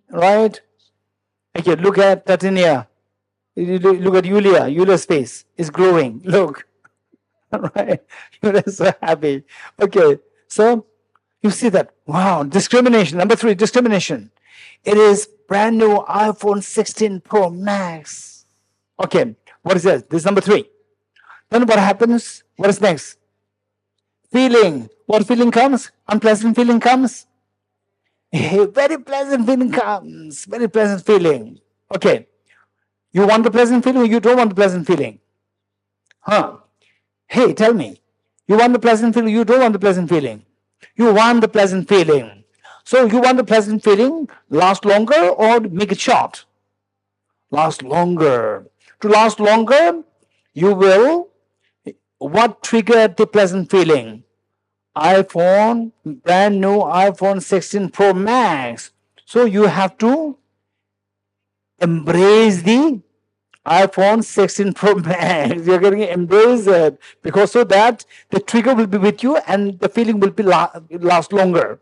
Right? Okay, look at Tatinia. Look at Yulia. Yulia's face is glowing. Look. Right? You're so happy. Okay. So you see that. Wow. Discrimination. Number 3, discrimination. It is brand new iPhone 16 Pro Max. Okay. What is this? This is number 3. Then what happens? What is next? Feeling. What feeling comes? Unpleasant feeling comes? Very pleasant feeling comes. Very pleasant feeling. Okay. You want the pleasant feeling or you don't want the pleasant feeling? Huh? Hey, tell me. You want the pleasant feeling? You don't want the pleasant feeling? You want the pleasant feeling. So you want the pleasant feeling last longer or make it short? Last longer. To last longer, you will, what triggered the pleasant feeling? iPhone, brand new iPhone 16 Pro Max. So you have to embrace the iPhone 16 Pro Max. You're going to embrace it because so that the trigger will be with you and the feeling will be last longer.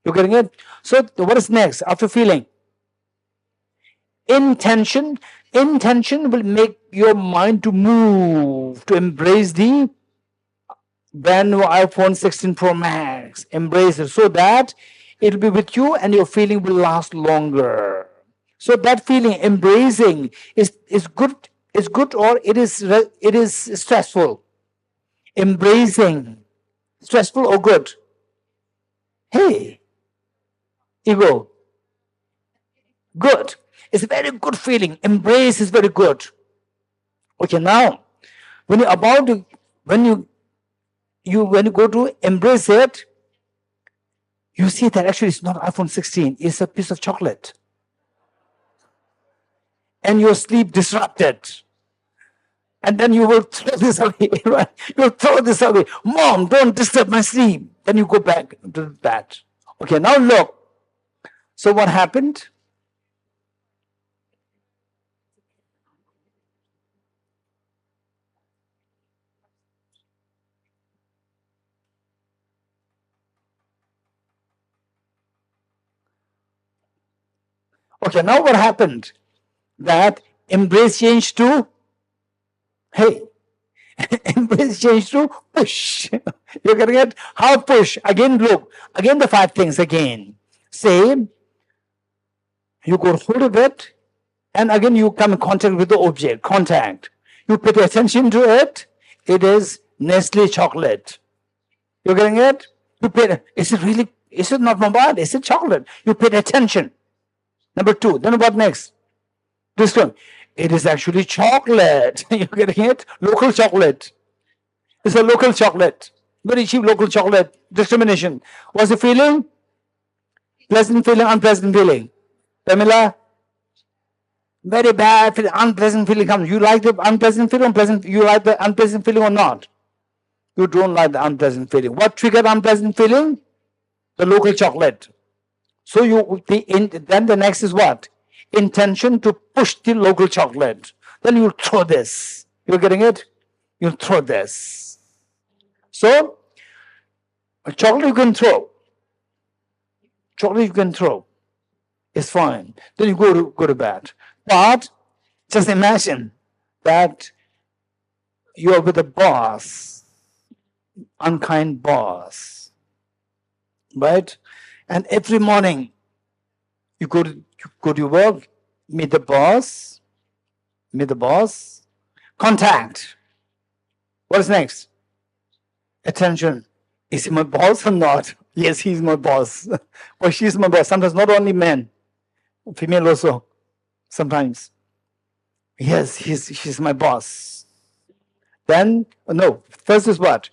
You're getting it? So what is next after feeling? Intention. Intention will make your mind to move, to embrace the brand new iPhone 16 Pro Max. Embrace it so that it will be with you and your feeling will last longer. So that feeling, embracing, is good. Is good or it is stressful. Embracing, stressful or good? Hey, ego, good. It's a very good feeling. Embrace is very good. Okay, now when you're about to, when you go to embrace it, you see that actually it's not iPhone 16. It's a piece of chocolate. And your sleep disrupted. And then you will throw this away, right? You'll throw this away. Mom, don't disturb my sleep. Then you go back to that. Okay, now look. So what happened? Okay, now what happened? That embrace changed to, hey, embrace changed to push. You're getting it? How push? Again, look. Again, the 5 things again. Say, you go through it, and again you come in contact with the object, contact. You pay attention to it. It is Nestle chocolate. You're getting it? You pay, is it not mobile? Is it chocolate? You paid attention. Number 2. Then what next? This one. It is actually chocolate. You're getting it? Local chocolate. It's a local chocolate. Very cheap local chocolate. Discrimination. What's the feeling? Pleasant feeling, unpleasant feeling. Pamela? Very bad feeling, unpleasant feeling comes. You like the unpleasant feeling, unpleasant, you like the unpleasant feeling or not? You don't like the unpleasant feeling. What triggered unpleasant feeling? The local chocolate. So then the next is what? Intention to push the local chocolate. Then you throw this. You're getting it? You throw this. So, a chocolate you can throw. Chocolate you can throw. It's fine. Then you go to bed. But just imagine that you are with a boss, unkind boss, right? And every morning you go to your work, meet the boss, contact. What is next? Attention. Is he my boss or not? Yes, he's my boss. Or she's my boss. Sometimes not only men, female also. Sometimes. Yes, she's my boss. Then, no, first is what?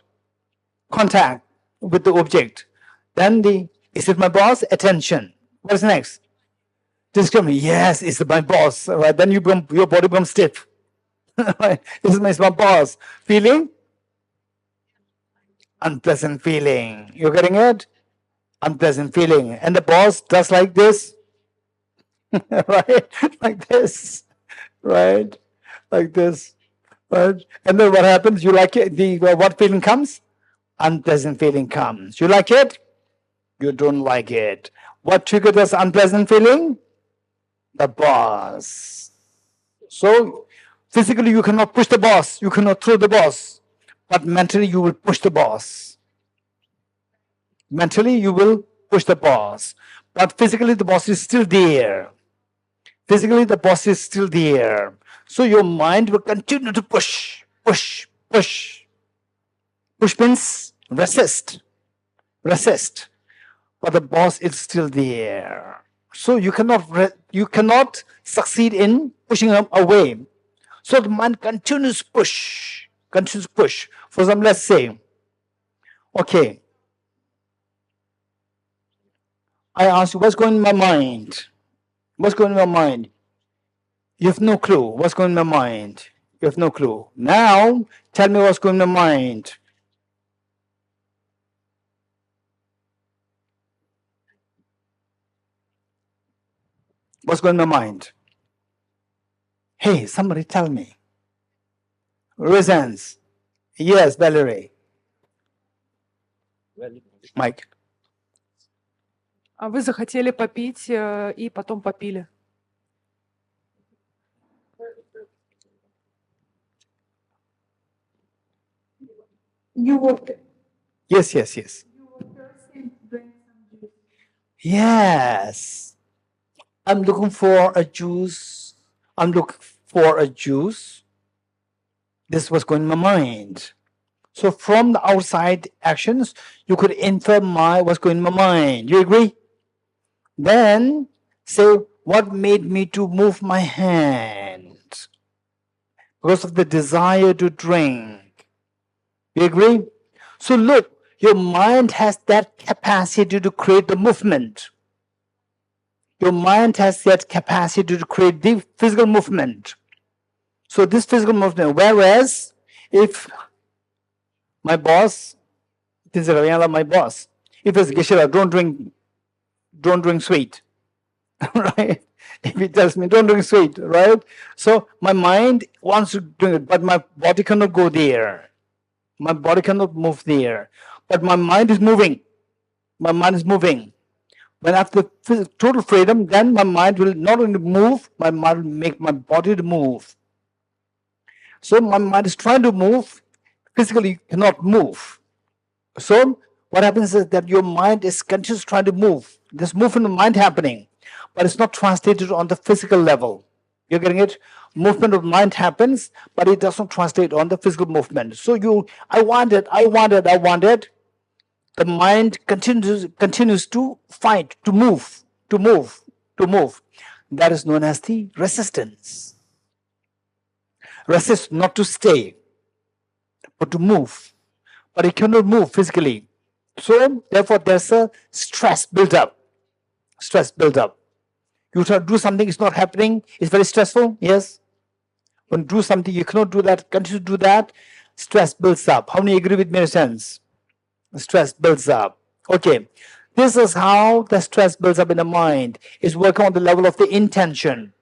Contact with the object. Then is it my boss? Attention. What is next? Discriminate. Yes, it's my boss. Right? Then your body becomes stiff. Right? This is my boss. Feeling? Unpleasant feeling. You're getting it? Unpleasant feeling. And the boss does like this. Right? Like this. Right? Like this. Right? And then what happens? You like it? What feeling comes? Unpleasant feeling comes. You like it? You don't like it. What triggers this unpleasant feeling? The boss. So, physically you cannot push the boss. You cannot throw the boss. But mentally you will push the boss. Mentally you will push the boss. But physically the boss is still there. Physically the boss is still there. So your mind will continue to push, push, push. Push means resist. Resist. But the boss is still there. So you cannot succeed in pushing him away. So the mind continues push. Continues push. For example, let's say, okay, I ask you, what's going in my mind? What's going in my mind? You have no clue what's going in my mind. You have no clue. Now, tell me what's going in my mind. What's going in my mind? Hey, somebody tell me. Reasons. Yes, Valerie. Mike. А вы захотели попить и потом попили. Yes, yes, yes. Yes. I'm looking for a juice. I'm looking for a juice. This was going in my mind. So from the outside actions, you could infer what's going in my mind. You agree? Then say, what made me to move my hand? Because of the desire to drink. You agree? So look, your mind has that capacity to create the movement. Your mind has that capacity to create the physical movement. So this physical movement, whereas if my boss, my boss, if it's Geshe, don't drink sweet, right? If he tells me don't drink sweet, right? So my mind wants to drink it, but my body cannot go there. My body cannot move there. But my mind is moving. My mind is moving. When I have the total freedom, then my mind will not only move, my mind will make my body to move. So my mind is trying to move, physically cannot move. So what happens is that your mind is continuously trying to move. There's movement of mind happening, but it's not translated on the physical level. You're getting it? Movement of mind happens, but it doesn't translate on the physical movement. So I want it. The mind continues to fight, to move. That is known as the resistance. Resist, not to stay, but to move. But it cannot move physically. So therefore there's a stress built up. You try to do something, it's not happening, it's very stressful, yes. When you do something, you cannot do that, continue to do that, stress builds up. How many agree with me in a sense? Stress builds up. Okay, this is how the stress builds up in the mind. It's working on the level of the intention.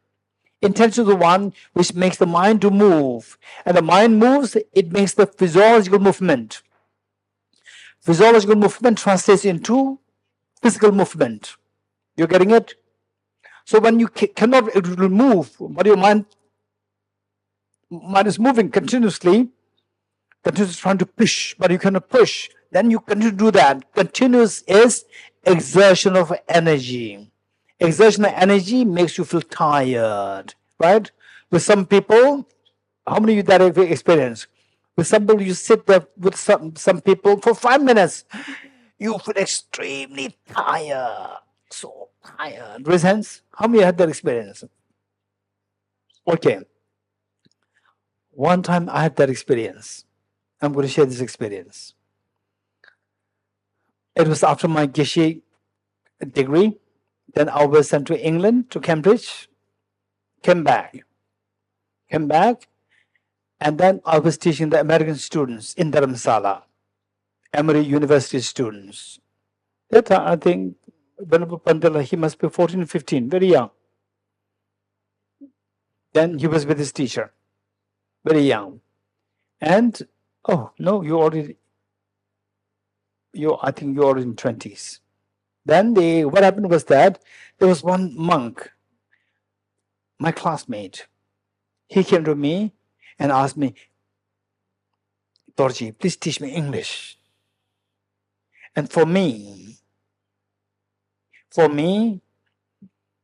Intention is the one which makes the mind to move. And the mind moves, it makes the physiological movement. Physiological movement translates into physical movement. You're getting it? So when you cannot move, but your mind is moving continuously trying to push, but you cannot push, then you continue to do that. Continuous is exertion of energy. Exertion of energy makes you feel tired, right? With some people, how many of you that have experienced? With some people, you sit there with some people for 5 minutes, you feel extremely tired, so tired. Raise hands. How many had that experience? Okay. One time I had that experience. I'm going to share this experience. It was after my Geshe degree. Then I was sent to England, to Cambridge. Came back. And then I was teaching the American students in Dharamsala. Emory University students. That time, I think, Venerable Pandala, he must be 14, 15, very young. Then he was with his teacher, very young. And, oh, no, I think you're already in 20s. Then what happened was that there was one monk, my classmate. He came to me and asked me, Dorji, please teach me English. And for me,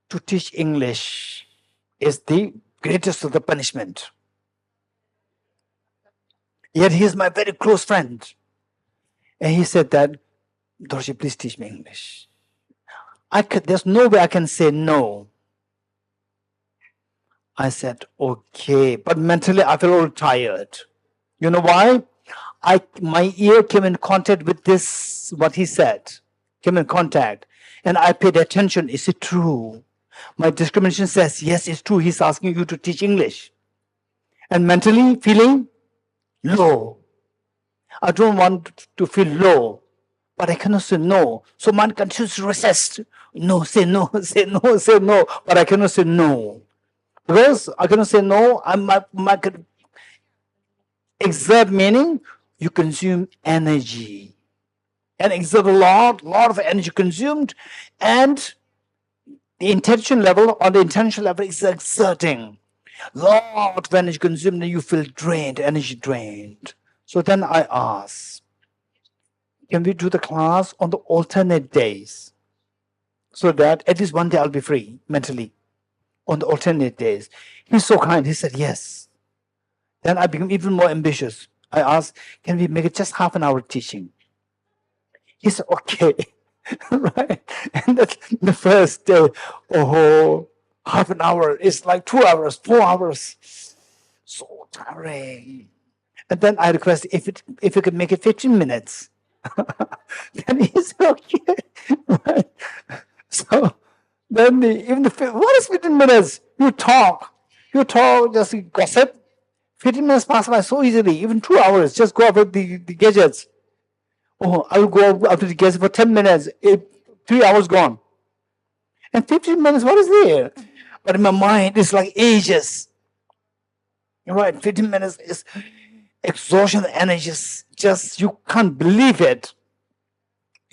to teach English is the greatest of the punishment. Yet he is my very close friend. And he said that, Dorji, please teach me English. There's no way I can say no. I said, okay. But mentally, I feel all tired. You know why? My ear came in contact with this, what he said. Came in contact. And I paid attention. Is it true? My discrimination says, yes, it's true. He's asking you to teach English. And mentally feeling low. I don't want to feel low, but I cannot say no. So mind continues to resist. No, say no, say no, say no. But I cannot say no. Because I cannot say no, I might exert meaning you consume energy. And exert a lot of energy consumed, and the intention level is exerting. Lot of energy consumed, and you feel drained, energy drained. So then I ask, can we do the class on the alternate days? So that at least one day I'll be free mentally on the alternate days. He's so kind. He said, yes. Then I become even more ambitious. I asked, can we make it just half an hour teaching? He said, okay. Right? And that's the first day, half an hour is like 2 hours, 4 hours. So tiring. And then I requested if you could make it 15 minutes. Then he said, okay. Right? So then what is 15 minutes? You talk, just gossip. 15 minutes pass by so easily, even 2 hours, just go over the gadgets. Oh, I will go after the gadgets for 10 minutes, 3 hours gone. And 15 minutes, what is there? But in my mind, it's like ages. Right, 15 minutes is exhaustion energy, just you can't believe it.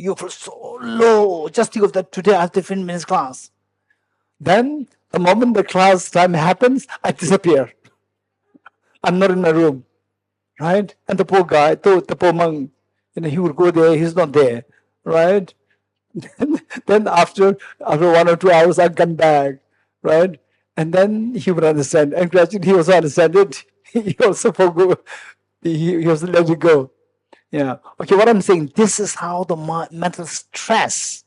You feel so low. Just think of that, today I have 15 minutes class. Then the moment the class time happens, I disappear. I'm not in my room. Right? And the poor guy, the poor monk, he would go there, he's not there. Right? Then after 1 or 2 hours, I'd come back. Right? And then he would understand. And gradually he also understand it. He also forgo. He also let it go. Yeah. Okay, what I'm saying, this is how the mental stress,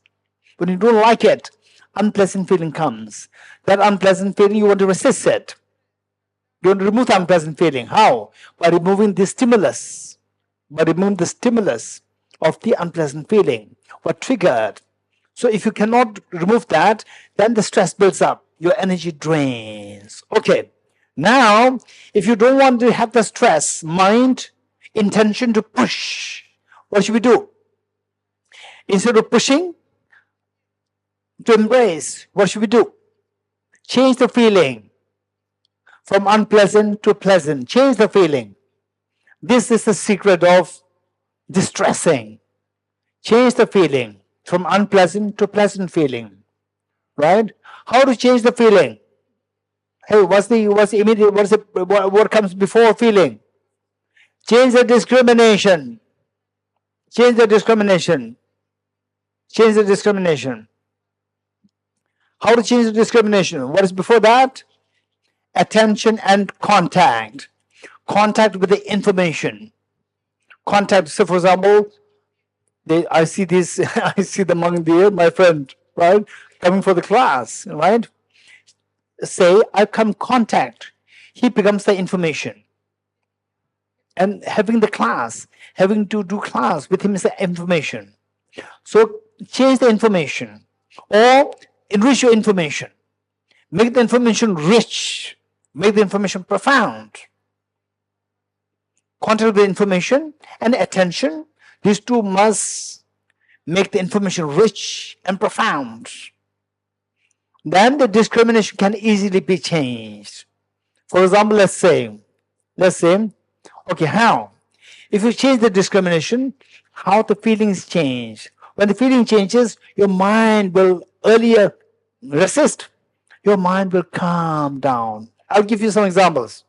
when you don't like it, unpleasant feeling comes. That unpleasant feeling, you want to resist it. You want to remove the unpleasant feeling. How? By removing the stimulus. By removing the stimulus of the unpleasant feeling. What triggered. So if you cannot remove that, then the stress builds up. Your energy drains. Okay. Now, if you don't want to have the stress, mind, intention to push, what should we do? Instead of pushing, to embrace, what should we do? Change the feeling from unpleasant to pleasant. Change the feeling. This is the secret of distressing. Change the feeling from unpleasant to pleasant feeling. Right? How to change the feeling? Hey, what comes before feeling? Change the discrimination. Change the discrimination. Change the discrimination. How to change the discrimination? What is before that? Attention and contact. Contact with the information. Contact. So, for example, I see this. I see the monk there, my friend, right, coming for the class, right? Say, I come contact. He becomes the information. And having the class, having to do class with him is the information. So change the information or enrich your information. Make the information rich. Make the information profound. Contact with the information and attention. These two must make the information rich and profound. Then the discrimination can easily be changed. For example, let's say, okay, how? If you change the discrimination, how the feelings change. When the feeling changes, your mind will earlier resist. Your mind will calm down. I'll give you some examples.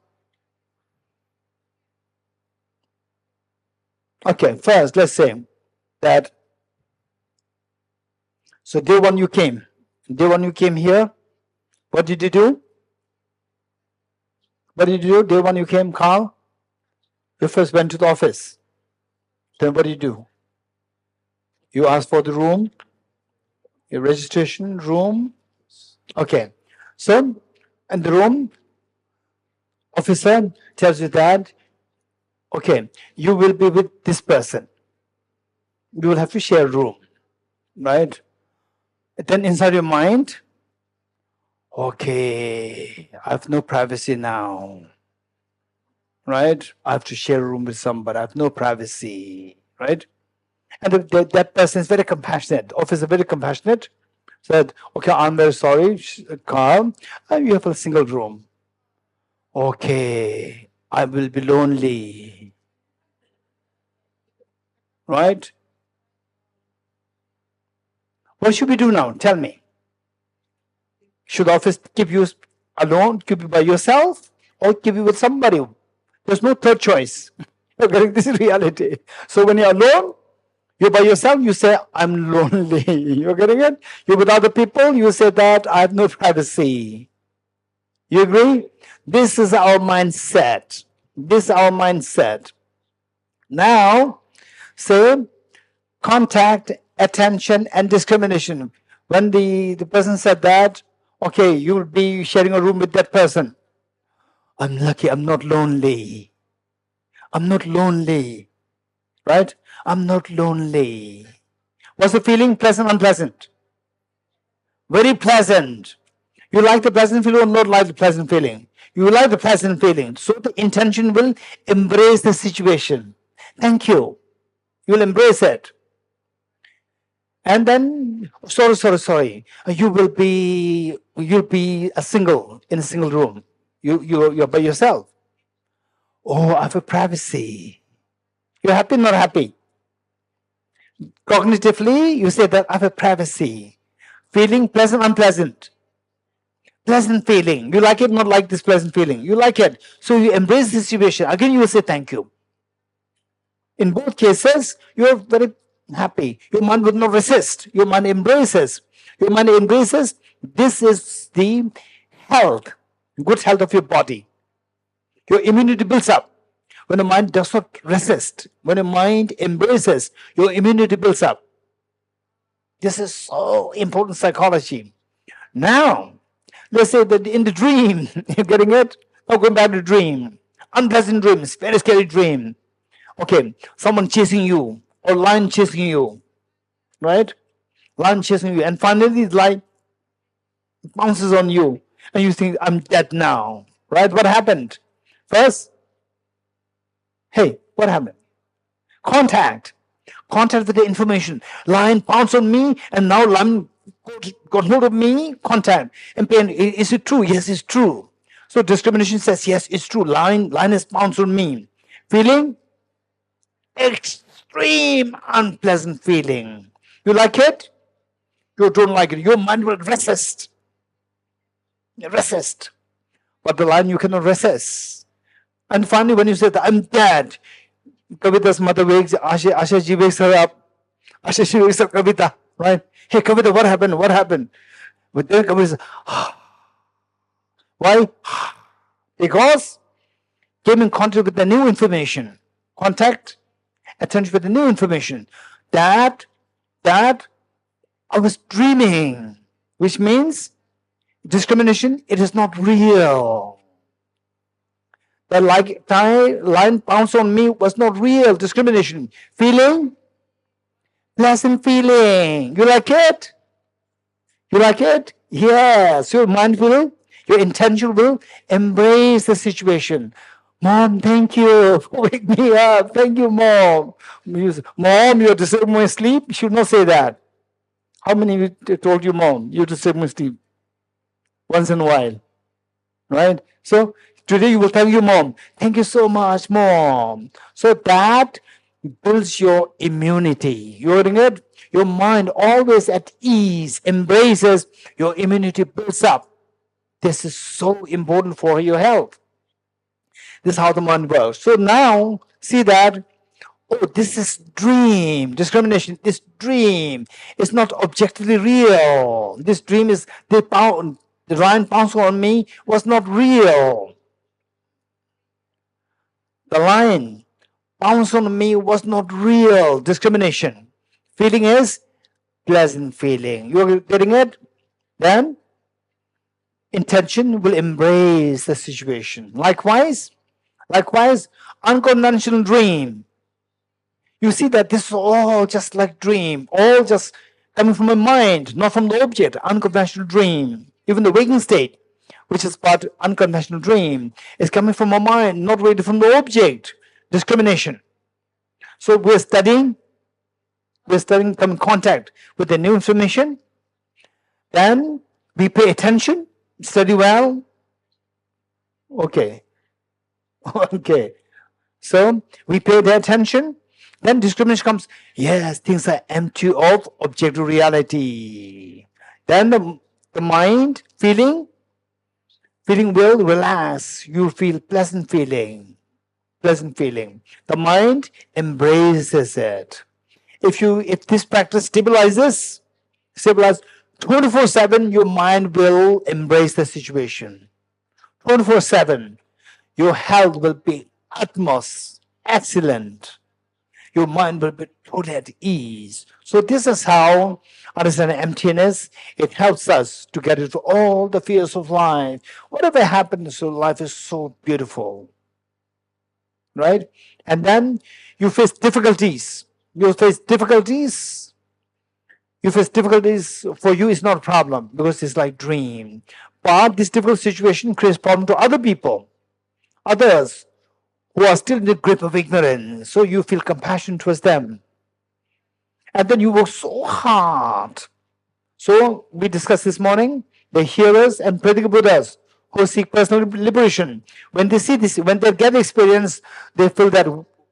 Okay, first, let's say that, so day one you came here, what did you do? What did you do? Day one you came, Carl? You first went to the office. Then what did you do? You asked for the room, your registration room. Okay. So, and the room officer tells you that, okay, you will be with this person. You will have to share a room, right? Then inside your mind, okay, I have no privacy now, right? I have to share a room with somebody. I have no privacy, right? And that person is very compassionate. Officer very compassionate. Said, okay, I'm very sorry, Carl, you have a single room. Okay, I will be lonely, right? What should we do now? Tell me. Should the office keep you alone, keep you by yourself, or keep you with somebody? There's no third choice. Okay, this is reality. So when you're alone, you're by yourself, you say, I'm lonely. You're getting it? You're with other people, you say that I have no privacy. You agree? This is our mindset. This is our mindset. Now, say, contact, attention, and discrimination. When the person said that, okay, you will be sharing a room with that person. I'm lucky, I'm not lonely. I'm not lonely. Right? I'm not lonely. What's the feeling? Pleasant, unpleasant? Very pleasant. You like the pleasant feeling or not like the pleasant feeling? You like the pleasant feeling. So the intention will embrace the situation. Thank you. You'll embrace it. And then, sorry. You'll be a single, in a single room. You're by yourself. Oh, I have a privacy. You're happy, not happy? Cognitively, you say that I have a privacy. Feeling pleasant, unpleasant. Pleasant feeling. You like it, not like this pleasant feeling. You like it. So you embrace the situation. Again, you will say thank you. In both cases, you are very happy. Your mind will not resist. Your mind embraces. Your mind embraces. This is the health, good health of your body. Your immunity builds up. When the mind does not resist, when the mind embraces, your immunity builds up. This is so important psychology. Now, let's say that in the dream, you're getting it? Now going back to the dream. Unpleasant dreams, very scary dream. Okay, someone chasing you, or lion chasing you, right? Lion chasing you, and finally the lion bounces on you, and you think, I'm dead now, right? What happened? First, hey, what happened? Contact with the information. Lion pounced on me, and now lion got hold of me. Contact and pain. Is it true? Yes, it's true. So discrimination says, yes, it's true. Lion has pounced on me. Feeling? Extreme unpleasant feeling. You like it? You don't like it. Your mind will resist. Resist. But the lion you cannot resist. And finally, when you say that I'm dead, Kavita's mother wakes, Ashaji wakes her up. Ashaji wakes up Kavita, right? Hey, Kavita, what happened? What happened? But then Kavita says, why? Because came in contact with the new information. Contact, attention with the new information. That I was dreaming, which means discrimination, it is not real. The lion pounced on me was not real. Discrimination. Feeling? Pleasant feeling. You like it? You like it? Yes. Your mind will, your intention will embrace the situation. Mom, thank you for waking me up. Thank you, Mom. Mom, you're disturbing my sleep. You should not say that. How many of you told you, Mom, you're disturbing my sleep? Once in a while. Right? So, today you will thank your mom. Thank you so much, Mom. So that builds your immunity. You're doing it? Your mind always at ease, embraces, your immunity builds up. This is so important for your health. This is how the mind works. So now, see that, oh, this is dream, discrimination. This dream is not objectively real. This dream is, the lion pounced on me was not real. The lion pounced on me was not real. Discrimination. Feeling is pleasant feeling. You're getting it? Then intention will embrace the situation. Likewise, unconventional dream. You see that this is all just like dream, all just coming from a mind, not from the object. Unconventional dream. Even the waking state, which is part unconventional dream, is coming from a mind, not really from the object. Discrimination. So we're studying, come in contact with the new information. Then we pay attention, study well. Okay. Okay. So we pay the attention. Then discrimination comes. Yes, things are empty of objective reality. Then the mind, feeling will relax. You feel pleasant feeling. The mind embraces it. If this practice stabilizes 24/7, your mind will embrace the situation. 24/7, your health will be utmost excellent. Your mind will be totally at ease. So this is how understanding emptiness, it helps us to get into all the fears of life. Whatever happens, so life is so beautiful. Right? And then you face difficulties. For you it's not a problem because it's like dream. But this difficult situation creates problem to other people. Others who are still in the grip of ignorance. So you feel compassion towards them. And then you work so hard. So we discussed this morning, the hearers and practical Buddhas who seek personal liberation. When they see this, when they get experience, they feel that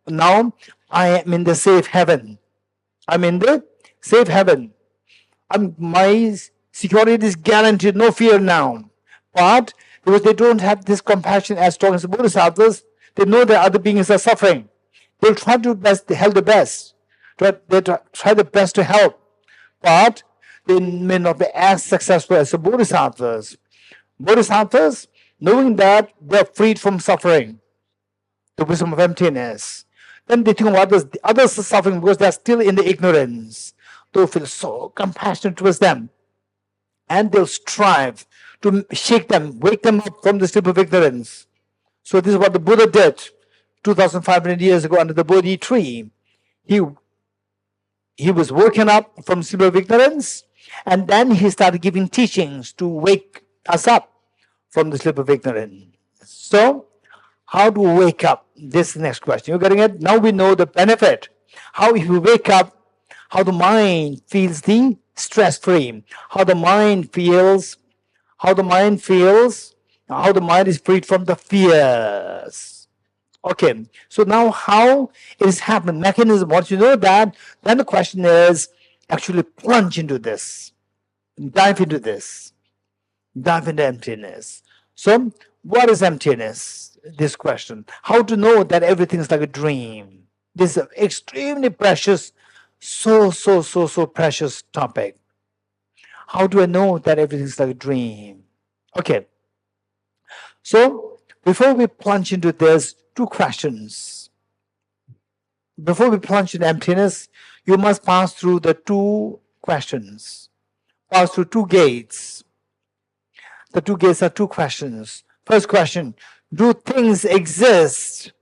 now I am in the safe heaven. I'm in the safe haven. My security is guaranteed, no fear now. But because they don't have this compassion as strong as the Bodhisattvas, they know that other beings are suffering. They'll try to help the best. They try the best to help. But they may not be as successful as the Bodhisattvas. Bodhisattvas, knowing that they're freed from suffering, the wisdom of emptiness, then they think of others. The others are suffering because they're still in the ignorance. They'll feel so compassionate towards them. And they'll strive to shake them, wake them up from the sleep of ignorance. So this is what the Buddha did 2,500 years ago under the Bodhi tree. He was woken up from sleep of ignorance, and then he started giving teachings to wake us up from the sleep of ignorance. So, how do we wake up? This is the next question. You're getting it? Now we know the benefit. How if we wake up, how the mind feels the stress-free, how the mind feels, how the mind is freed from the fears. Okay, so now how it is happening, mechanism, once you know that, then the question is actually plunge into this, dive into this, dive into emptiness. So what is emptiness? This question. How to know that everything is like a dream? This is an extremely precious, so precious topic. How do I know that everything is like a dream? Okay. So before we plunge into this, two questions. Before we plunge into emptiness, you must pass through the two questions. Pass through two gates. The two gates are two questions. First question, do things exist?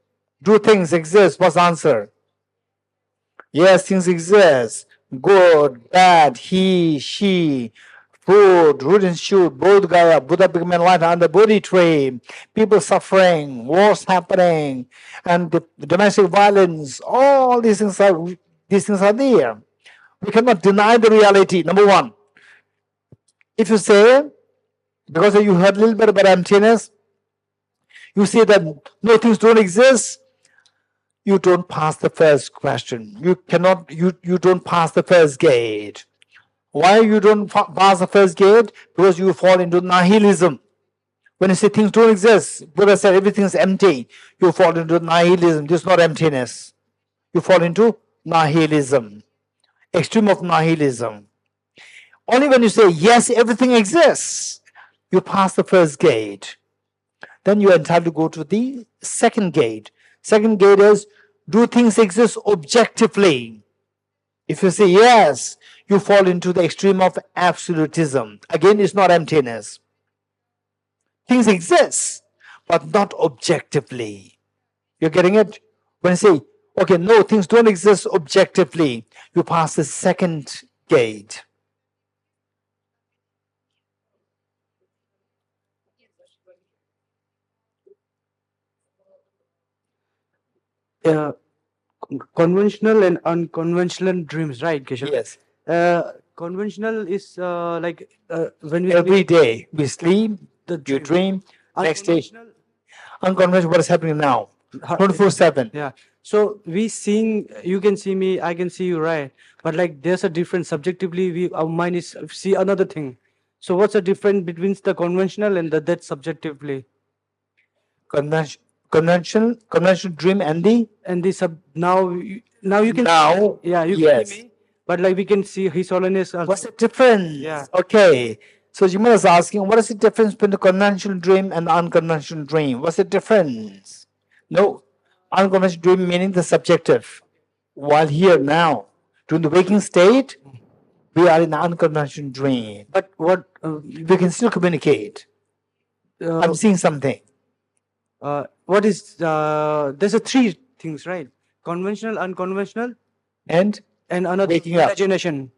Do things exist? What's the answer? Yes, things exist. Good, bad, he, she, food, root and shoot, Bodh, Gaya, Buddha becoming enlightened on the Bodhi tree, people suffering, wars happening, and the domestic violence, all these things are there. We cannot deny the reality, number one. If you say, because you heard a little bit about emptiness, you say that no, things don't exist, you don't pass the first question. You don't pass the first gate. Why you don't pass the first gate? Because you fall into nihilism. When you say things don't exist, Buddha said everything is empty, you fall into nihilism. This is not emptiness. You fall into nihilism, extreme of nihilism. Only when you say, yes, everything exists, you pass the first gate. Then you are entitled to go to the second gate. Second gate is, do things exist objectively? If you say yes, you fall into the extreme of absolutism. Again, it's not emptiness. Things exist, but not objectively. You're getting it? When I say, okay, no, things don't exist objectively, you pass the second gate. Conventional and unconventional dreams, right, Geshe? Yes. Conventional is when we Every day we sleep, the you dream, next day. Unconventional, Unconventional, what is happening now? 24/7. yeah. So we seeing, you can see me, I can see you, right? But like there's a difference. Subjectively, our mind is see another thing. So what's the difference between the conventional and that subjectively? Conventional dream and the And this now you can now. yeah, you Yes. can see me, but like we can see His Holiness also. What's the difference? Yeah. Okay. So Jimala is asking, what is the difference between the conventional dream and the unconventional dream? What's the difference? No, unconventional dream meaning the subjective. While here now, during the waking state, we are in the unconventional dream. But what We can still communicate. I'm seeing something. what is there's a three things, right? Conventional, unconventional, And and another Waking up. imagination.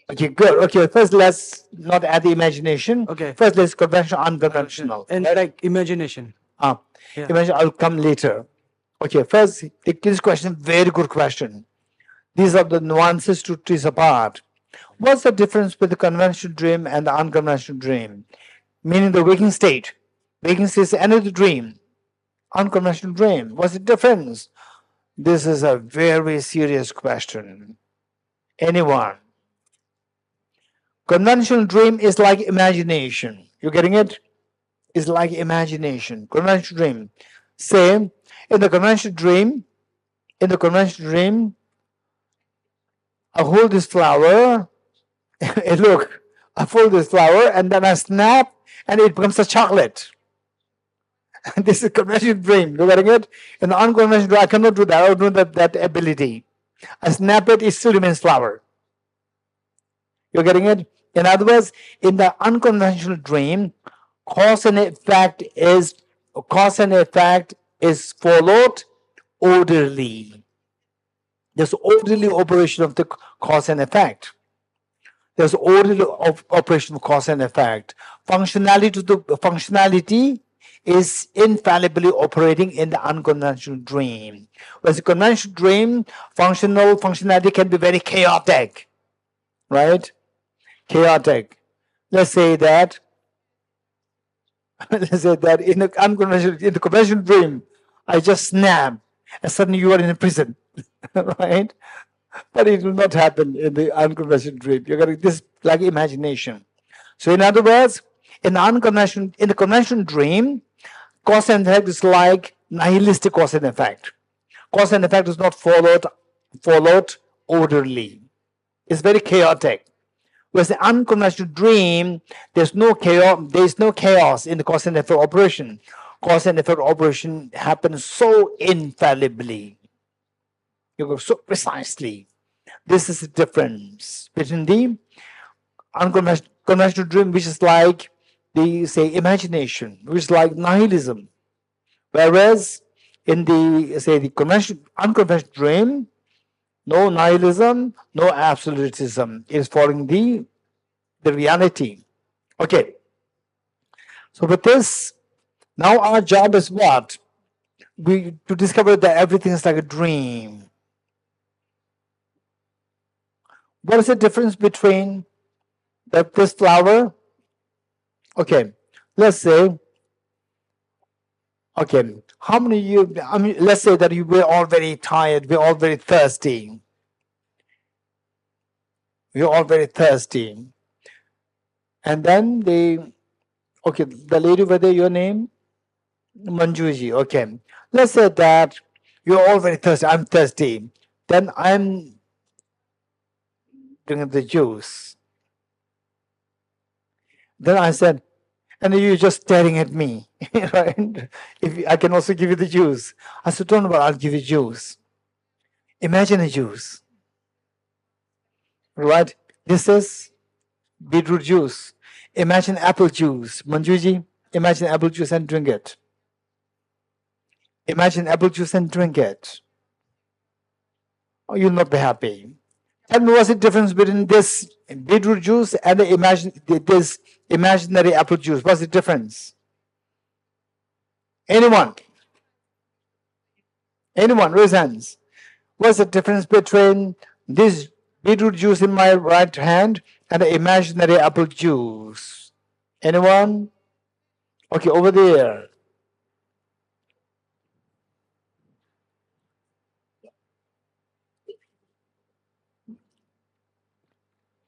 okay, good. Okay, first let's not add the imagination. Okay. First let's conventional, unconventional. And like imagination. Yeah. Imagine I'll come later. Okay, first, this question, very good question. These are the nuances to tease apart. What's the difference between the conventional dream and the unconventional dream? Meaning the waking state. Waking state is another dream. Unconventional dream. What's the difference? This is a very serious question. Anyone? Conventional dream is like imagination. You getting it? It's like imagination. Conventional dream. Say, in the conventional dream, I hold this flower. Look, I fold this flower and then I snap and it becomes a chocolate. This is conventional dream. You getting it? In the unconventional dream, I cannot do that. I don't know that ability. I snap it, it still remains flower. You're getting it? In other words, in the unconventional dream, cause and effect is followed orderly. There's orderly operation of the cause and effect. There's orderly operation of cause and effect. Functionality is infallibly operating in the unconventional dream. Whereas the conventional dream, functionality can be very chaotic, right? Chaotic. Let's say that in the conventional dream, I just snap and suddenly you are in a prison, right? But it will not happen in the unconventional dream. You're getting this like imagination. So in other words, in the conventional dream, cause and effect is like nihilistic cause and effect. Cause and effect is not followed orderly. It's very chaotic. Whereas the unconventional dream, there's no chaos in the cause and effect operation. Cause and effect operation happens so infallibly. You go so precisely. This is the difference between the unconventional dream, which is like the imagination, which is like nihilism. Whereas in the unconventional dream, no nihilism, no absolutism. It is following the reality. Okay. So with this, now our job is what? To discover that everything is like a dream. What is the difference between this flower? Okay, let's say, okay, how many of you, let's say that we're all very tired, we're all very thirsty. We're all very thirsty. And then the lady over there, your name? Manjuji, okay. Let's say that you're all very thirsty, I'm thirsty. Then I'm drinking the juice. Then I said, and you're just staring at me, right? If I can also give you the juice. I said, don't worry, I'll give you juice. Imagine a juice, right? This is beetroot juice. Imagine apple juice. Manjuji, imagine apple juice and drink it. Imagine apple juice and drink it. Oh, you'll not be happy. Tell me what's the difference between this beetroot juice and this imaginary apple juice? What's the difference? Anyone? Anyone? Raise hands. What's the difference between this beetroot juice in my right hand and the imaginary apple juice? Anyone? Okay, over there.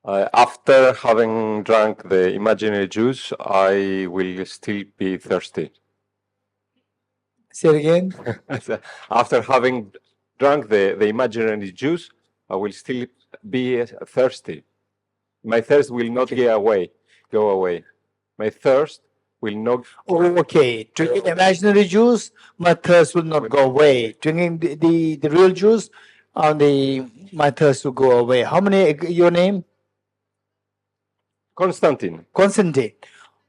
After having drunk the imaginary juice, I will still be thirsty. Say it again. After having drunk the imaginary juice, I will still be thirsty. My thirst will not go away. My thirst will not. Oh, okay. Drinking imaginary juice, my thirst will not go away. Drinking the real juice, my thirst will go away. How many? Your name? Constantine. Constantine.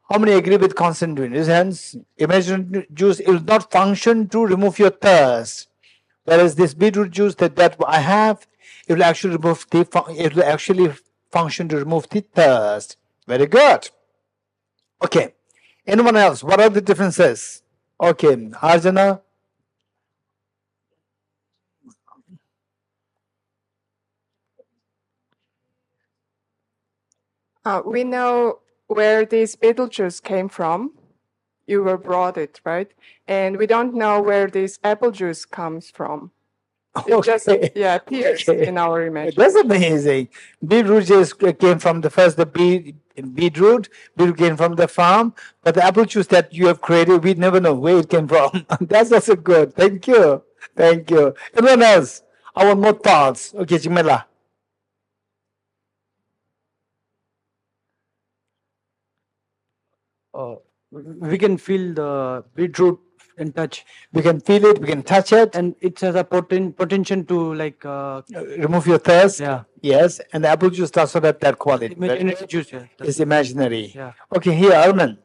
How many agree with Constantine? His hands. Imaginary juice, it will not function to remove your thirst. Whereas this beetroot juice that I have, it will actually function to remove the thirst. Very good. Okay. Anyone else? What are the differences? Okay, Arjuna. We know where this beetle juice came from. You were brought it, right? And we don't know where this apple juice comes from. It just Okay. appears Okay. in our imagination. That's amazing. Beetroot just came from the first, the beetroot came from the farm, but the apple juice that you have created, we never know where it came from. That's also good. Thank you. Thank you. Anyone else? I want more thoughts. Okay, Jimela. We can feel the beetroot in touch, We can feel it, we can touch it, and it has a potential to like remove your thirst. yeah, Yes, and the apple juice does not have that quality. imaginary juice. Yeah, It's imaginary. yeah. Okay, here, Arman.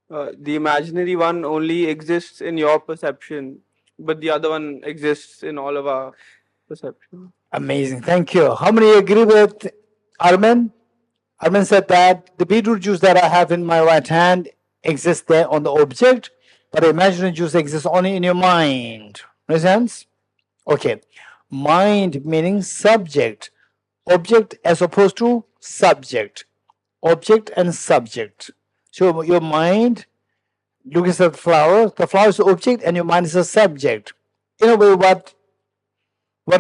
The imaginary one only exists in your perception, but the other one exists in all of our perception. Amazing. Thank you. How many agree with Arman? Arman said that the beetroot juice that I have in my right hand exists there on the object, but the imaginary juice exists only in your mind. Makes sense? Okay. Mind meaning subject. Object as opposed to subject. Object and subject. So your mind looks at the flower is the object and your mind is a subject. In a way, what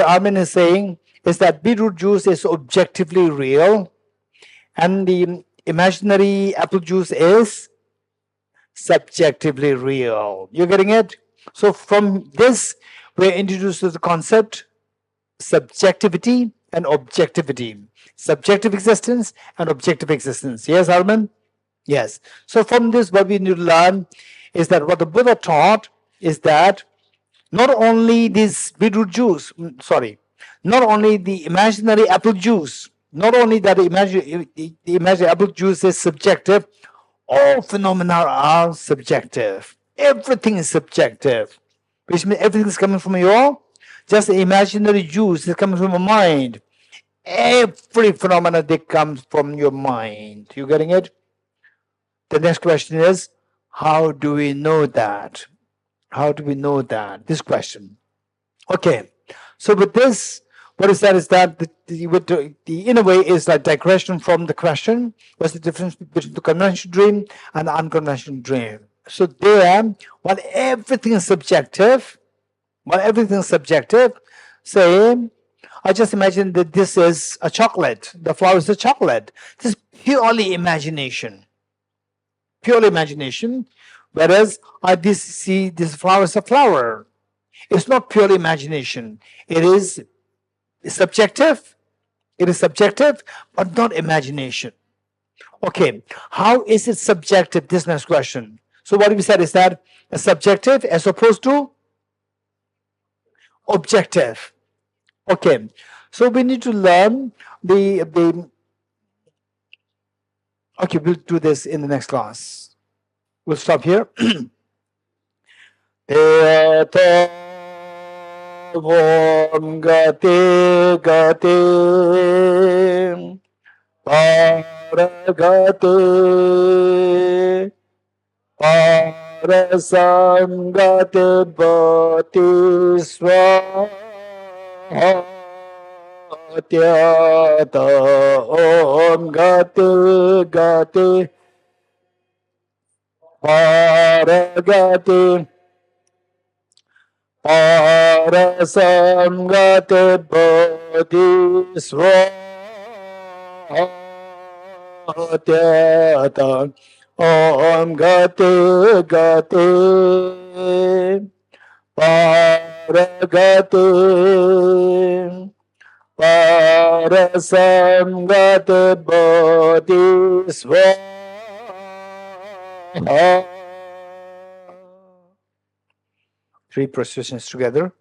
Armin is saying is that beetroot juice is objectively real and the imaginary apple juice is subjectively real. You're getting it? So from this, we're introduced to the concept subjectivity and objectivity. Subjective existence and objective existence. Yes, Arman? Yes. So from this, what we need to learn is that what the Buddha taught is that not only this beetroot juice, not only the imaginary apple juice, not only that the imaginary apple juice is subjective, all phenomena are subjective. Everything is subjective, which means everything is coming from your, just the imaginary juice is coming from your mind. Every phenomena that comes from your mind. You getting it? The next question is, how do we know that? How do we know that? This question. Okay. So with this, what is that? Is that the inner way is like digression from the question. What's the difference between the conventional dream and the unconventional dream? So there, while everything is subjective, say, I just imagine that this is a chocolate. The flower is a chocolate. This is purely imagination. Purely imagination. Whereas I see this flower as a flower. It's not purely imagination. It is subjective. It is subjective, but not imagination. Okay, how is it subjective? This next question. So what we said is that a subjective as opposed to objective. Okay, so we need to learn the okay, we'll do this in the next class. We'll stop here. Om gate gate paragate parasangate bhati swatyata. Om gate gate paragate parasangate bhati swatyata. Om gate gate paragate parasangate bhati swatyata. Three positions together.